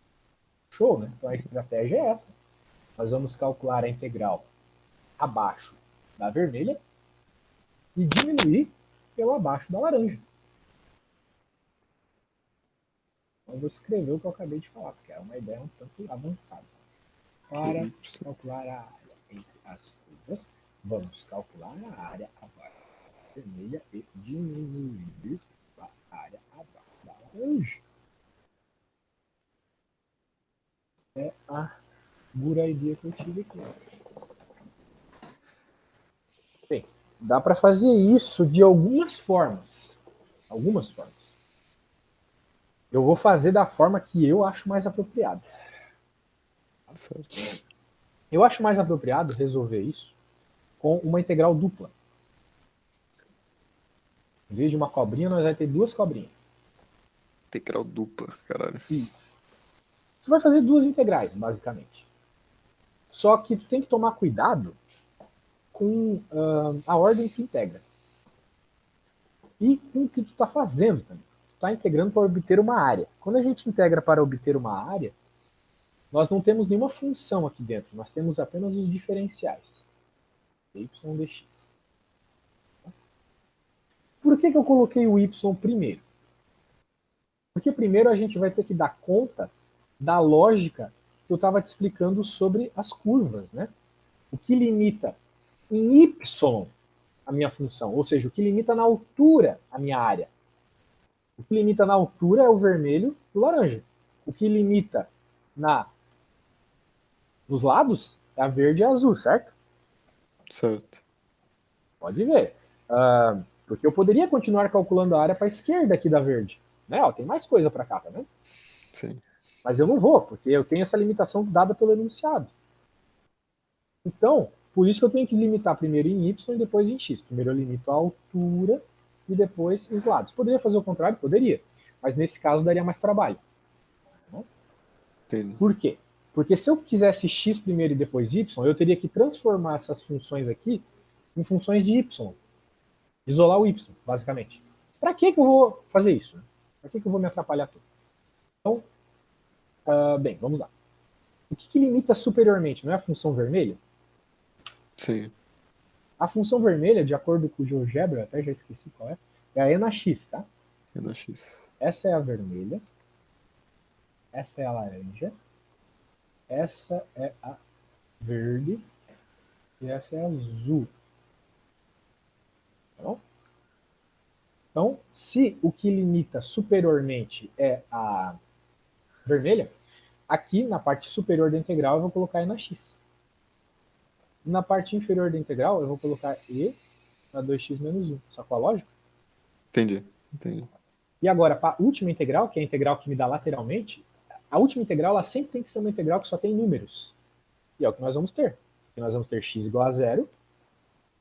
Show, né? Então a estratégia é essa. Nós vamos calcular a integral abaixo da vermelha e diminuir pelo abaixo da laranja. Então, eu vou escrever o que eu acabei de falar, porque é uma ideia um tanto avançada. Para calcular a área entre as curvas, vamos calcular a área abaixo da vermelha e diminuir a área abaixo da laranja. É a pura ideia que eu tive aqui. Bem, dá para fazer isso de algumas formas. Algumas formas. Eu vou fazer da forma que eu acho mais apropriada. Certo. Eu acho mais apropriado resolver isso com uma integral dupla. Em vez de uma cobrinha, nós vamos ter duas cobrinhas. Integral dupla, caralho. Isso. Você vai fazer duas integrais, basicamente. Só que tu tem que tomar cuidado com a ordem que tu integra. E com o que tu está fazendo também. Tu está integrando para obter uma área. Quando a gente integra para obter uma área, nós não temos nenhuma função aqui dentro. Nós temos apenas os diferenciais. Y dx. Por que eu coloquei o y primeiro? Porque primeiro a gente vai ter que dar conta da lógica que eu estava te explicando sobre as curvas, né? O que limita em y a minha função, ou seja, o que limita na altura a minha área. O que limita na altura é o vermelho e o laranja. O que limita nos lados é a verde e a azul, certo? Certo. Pode ver. Porque eu poderia continuar calculando a área para a esquerda aqui da verde. Né? Ó, tem mais coisa para cá, tá vendo? Sim. Mas eu não vou, porque eu tenho essa limitação dada pelo enunciado. Então, por isso que eu tenho que limitar primeiro em y e depois em x. Primeiro eu limito a altura e depois os lados. Poderia fazer o contrário? Poderia. Mas nesse caso daria mais trabalho. Entendi. Por quê? Porque se eu quisesse x primeiro e depois y, eu teria que transformar essas funções aqui em funções de y. Isolar o y, basicamente. Para que eu vou fazer isso? Para que eu vou me atrapalhar tudo? Então, bem, vamos lá. O que limita superiormente? Não é a função vermelha? Sim. A função vermelha, de acordo com o GeoGebra, até já esqueci qual é a e na x, tá? É na X. Essa é a vermelha, essa é a laranja, essa é a verde e essa é a azul. Tá bom? Então, se o que limita superiormente é a vermelha, aqui na parte superior da integral eu vou colocar e na x. Na parte inferior da integral eu vou colocar e na 2x menos 1. Sacou a lógica? Entendi. Entendi. E agora, para a última integral, que é a integral que me dá lateralmente, a última integral ela sempre tem que ser uma integral que só tem números. E é o que nós vamos ter. E nós vamos ter x igual a 0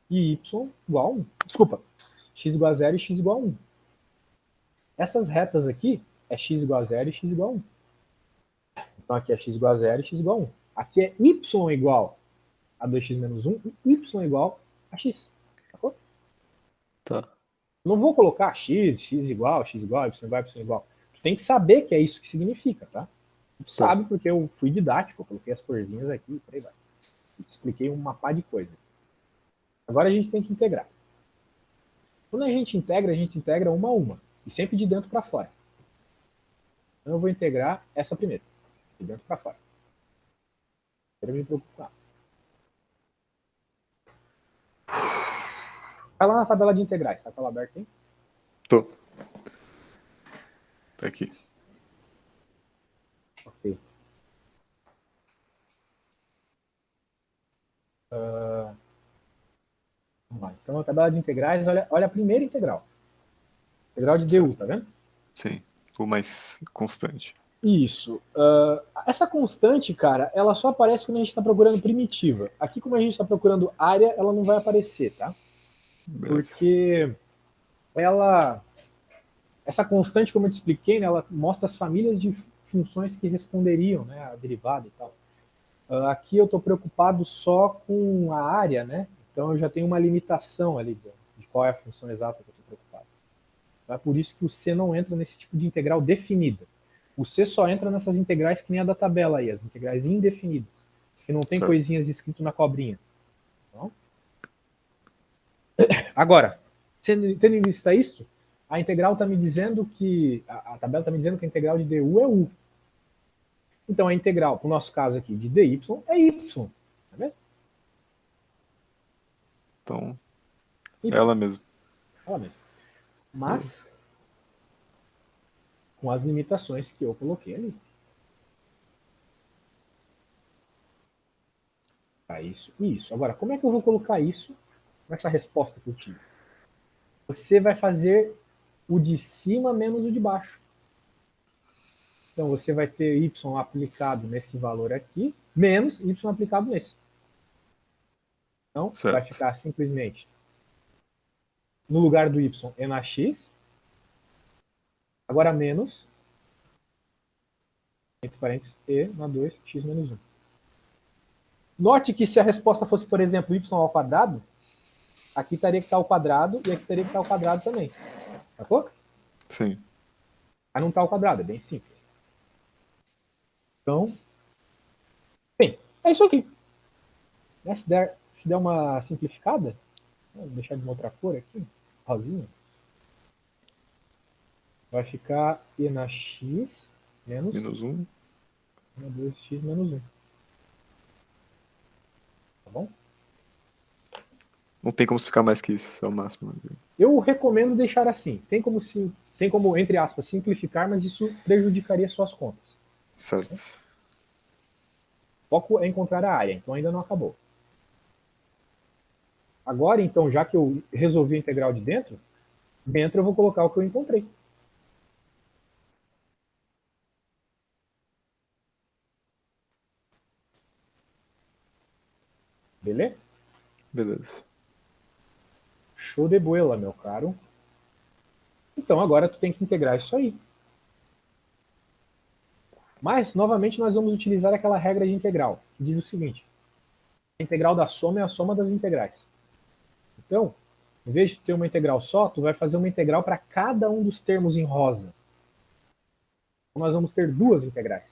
e y igual a 1. Desculpa, x igual a 0 e x igual a 1. Essas retas aqui é x igual a 0 e x igual a 1. Então aqui é x igual a 0 e x igual a 1. Aqui é y igual a 2x menos 1 e y igual a x. Sacou? Tá. Não vou colocar x igual, y igual, y igual. Tu tem que saber que é isso que significa, tá? Tu sabe porque eu fui didático, eu coloquei as corzinhas aqui, por aí vai. Expliquei uma pá de coisa. Agora a gente tem que integrar. Quando a gente integra uma a uma. E sempre de dentro para fora. Então eu vou integrar essa primeiro. De dentro para fora. Quero me preocupar. Vai lá na tabela de integrais. Tá com ela aberta aí? Tô. Tá aqui. Ok. Vamos lá. Então a tabela de integrais, olha a primeira integral. Integral de du, tá vendo? Sim. O mais constante. Isso. Essa constante, cara, ela só aparece quando a gente está procurando primitiva. Aqui, como a gente está procurando área, ela não vai aparecer, tá? Beleza. Porque essa constante, como eu te expliquei, né, ela mostra as famílias de funções que responderiam, né, a derivada e tal. Aqui eu estou preocupado só com a área, né? Então eu já tenho uma limitação ali de qual é a função exata que eu estou preocupado. Então, é por isso que o C não entra nesse tipo de integral definida. O C só entra nessas integrais que nem a da tabela aí, as integrais indefinidas, que não tem Certo. coisinhas escrito na cobrinha. Então, agora, tendo em vista isso, a integral está me dizendo que a tabela está me dizendo que a integral de du é u. Então a integral, para o nosso caso aqui, de dy é y. Tá vendo? Então, Y. ela mesmo. Ela mesma. Mas com as limitações que eu coloquei ali. Tá, isso e isso. Agora, como é que eu vou colocar isso nessa resposta que eu tive? Você vai fazer o de cima menos o de baixo. Então você vai ter y aplicado nesse valor aqui, menos y aplicado nesse. Então Certo. vai ficar simplesmente no lugar do y é na x, agora menos, entre parênteses, e na 2x menos 1. Note que se a resposta fosse, por exemplo, y ao quadrado, aqui teria que estar ao quadrado e aqui teria que estar ao quadrado também. Sacou? Sim. Aí não está ao quadrado, é bem simples. Então, bem, é isso aqui. Né? Se der uma simplificada, vou deixar de uma outra cor aqui, rosinha, vai ficar e na x menos Menos 1. na 2x menos 1. Tá bom? Não tem como ficar mais que isso, é o máximo. Eu recomendo deixar assim. Tem como, entre aspas, simplificar, mas isso prejudicaria suas contas. Certo. O foco é encontrar a área, então ainda não acabou. Agora, então, já que eu resolvi a integral de dentro eu vou colocar o que eu encontrei. Beleza? Beleza. Show de bola, meu caro. Então agora tu tem que integrar isso aí. Mas, novamente, nós vamos utilizar aquela regra de integral, que diz o seguinte: a integral da soma é a soma das integrais. Então, em vez de ter uma integral só, tu vai fazer uma integral para cada um dos termos em rosa. Então, nós vamos ter duas integrais.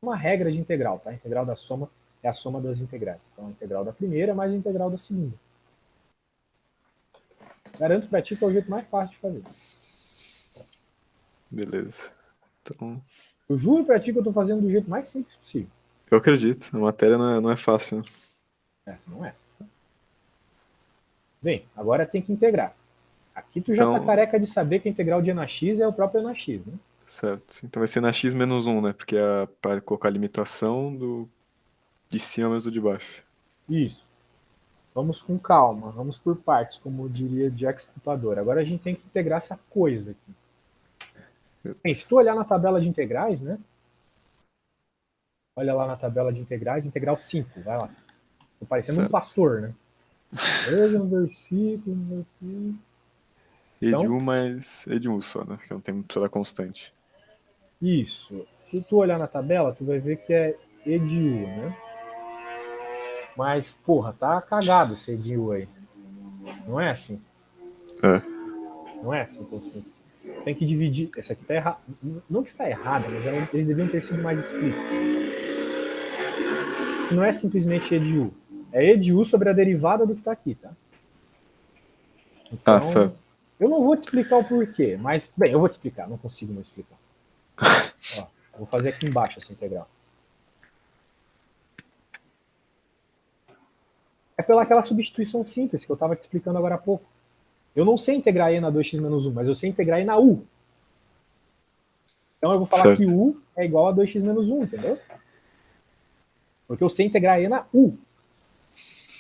Uma regra de integral, tá? A integral da soma é a soma das integrais. Então, a integral da primeira mais a integral da segunda. Garanto para ti que é o jeito mais fácil de fazer. Beleza. Então, Eu juro para ti que eu estou fazendo do jeito mais simples possível. eu acredito. A matéria não é fácil. Não é. Bem, agora tem que integrar. Aqui tu já tá Então, careca de saber que a integral de e na x é o próprio e na x, né? certo. Então vai ser na x menos 1, né? Porque é para colocar a limitação do de cima menos do de baixo. Isso. Vamos com calma, vamos por partes, como diria Jack Stripador. Agora a gente tem que integrar essa coisa aqui. Bem, se tu olhar na tabela de integrais, né? Olha lá na tabela de integrais, integral 5, vai lá. Tô parecendo um Certo. pastor, né? Veja no versículo, E de Então, 1 mais E de 1 só, né? Que é um tempo toda constante. isso. Se tu olhar na tabela, tu vai ver que é E de U, né? Mas, porra, tá cagado esse E de U aí. Não é assim. É. Não é assim tão simples. Tem que dividir. Essa aqui tá errada. Não que está errada, mas eles deviam ter sido mais explícitos. Não é simplesmente E de U. É E de U sobre a derivada do que tá aqui, tá? Então, Certo. eu não vou te explicar o porquê, mas, bem, eu vou te explicar, não consigo não explicar. Ó, vou fazer aqui embaixo essa integral. É pelaquela substituição simples que eu estava te explicando agora há pouco. Eu não sei integrar E na 2x menos 1, mas eu sei integrar E na U. Então eu vou falar que Certo. U é igual a 2x menos 1, entendeu? Porque eu sei integrar E na U.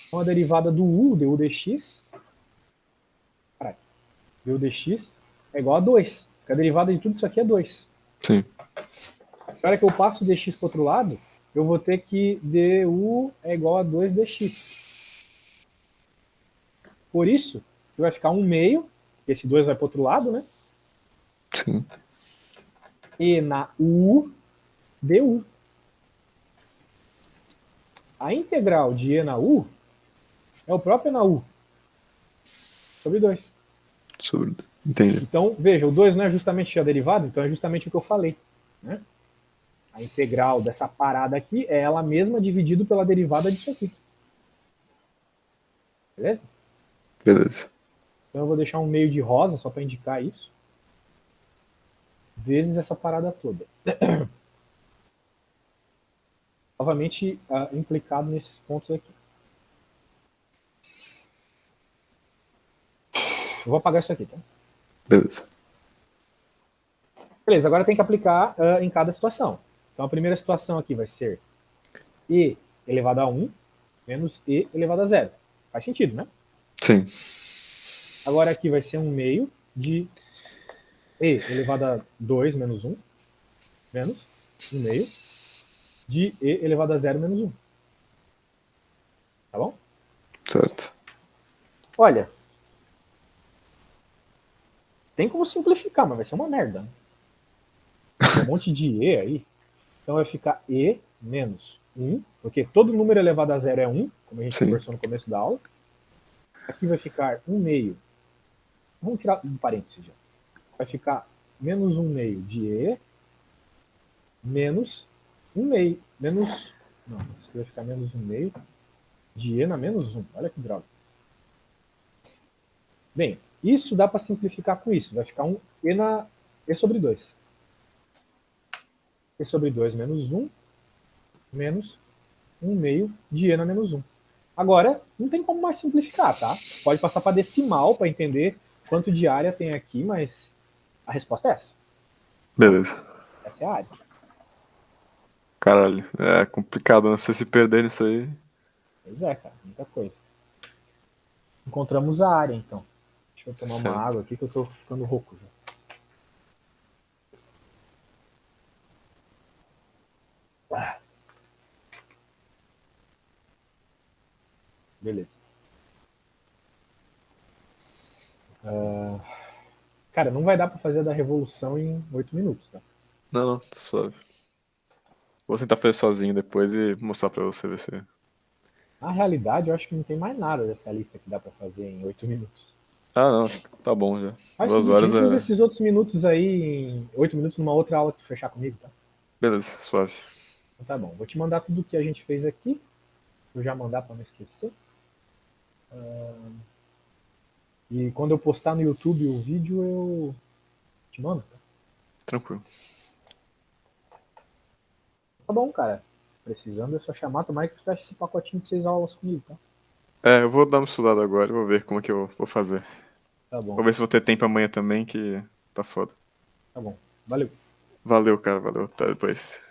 Então a derivada do U, du dx, du dx é igual a 2. Porque a derivada de tudo isso aqui é 2. Sim. Na hora que eu passo o dx para o outro lado, eu vou ter que du é igual a 2 dx. Por isso, vai ficar 1 meio, esse 2 vai para o outro lado, né? Sim. E na U, du. A integral de E na U é o próprio E na U, sobre 2. Entendi. Então, veja, o 2 não é justamente a derivada, então é justamente o que eu falei. Né? A integral dessa parada aqui é ela mesma dividido pela derivada disso aqui. Beleza? Beleza. Então eu vou deixar um meio de rosa só para indicar isso. Vezes essa parada toda. Novamente implicado nesses pontos aqui. Eu vou apagar isso aqui, tá? Beleza. Beleza, agora tem que aplicar em cada situação. Então a primeira situação aqui vai ser E elevado a 1 menos E elevado a 0. Faz sentido, né? Sim. Agora aqui vai ser um meio de E elevado a 2 menos 1 menos 1 meio de E elevado a 0 menos 1. Tá bom? Certo. Olha, tem como simplificar, mas vai ser uma merda. Tem um monte de E aí. Então vai ficar E menos 1, porque todo número elevado a 0 é 1, como a gente Sim. conversou no começo da aula. Aqui vai ficar 1 meio. Vamos tirar um parênteses já. Vai ficar menos 1 meio de E menos 1 meio. Menos. Não, isso vai ficar menos 1 meio de E na menos 1. Olha que droga. Bem, isso dá para simplificar com isso. Vai ficar um E na E sobre 2. E sobre 2 menos 1 menos 1 meio de E na menos 1. Agora, não tem como mais simplificar, tá? Pode passar para decimal para entender quanto de área tem aqui, mas a resposta é essa. Beleza. Essa é a área. Caralho. É complicado, né? Você se perder nisso aí. Pois é, cara. Muita coisa. Encontramos a área, então. Deixa eu tomar uma Certo. água aqui que eu tô ficando rouco já. Beleza. Cara, não vai dar para fazer a da revolução em 8 minutos, tá? Não, não, tá suave. Vou tentar fazer sozinho depois e mostrar pra você ver se. Na realidade, eu acho que não tem mais nada dessa lista que dá pra fazer em 8 minutos. Ah, não, acho que tá bom já. Faz o Duas seguinte, a horas gente usa é. esses outros minutos aí, em 8 minutos, numa outra aula que tu fechar comigo, tá? Beleza, suave. Então tá bom. Vou te mandar tudo que a gente fez aqui. Vou já mandar pra não esquecer. E quando eu postar no YouTube o vídeo, eu te mando. Tá? Tranquilo. Tá bom, cara. Precisando é só chamar. Tomara que tu feche esse pacotinho de 6 aulas comigo, tá? É, eu vou dar uma estudada agora, vou ver como é que eu vou fazer. Tá bom, Vou ver se vou ter tempo amanhã também, que tá foda. tá bom. Valeu. Valeu, cara, valeu. Até depois.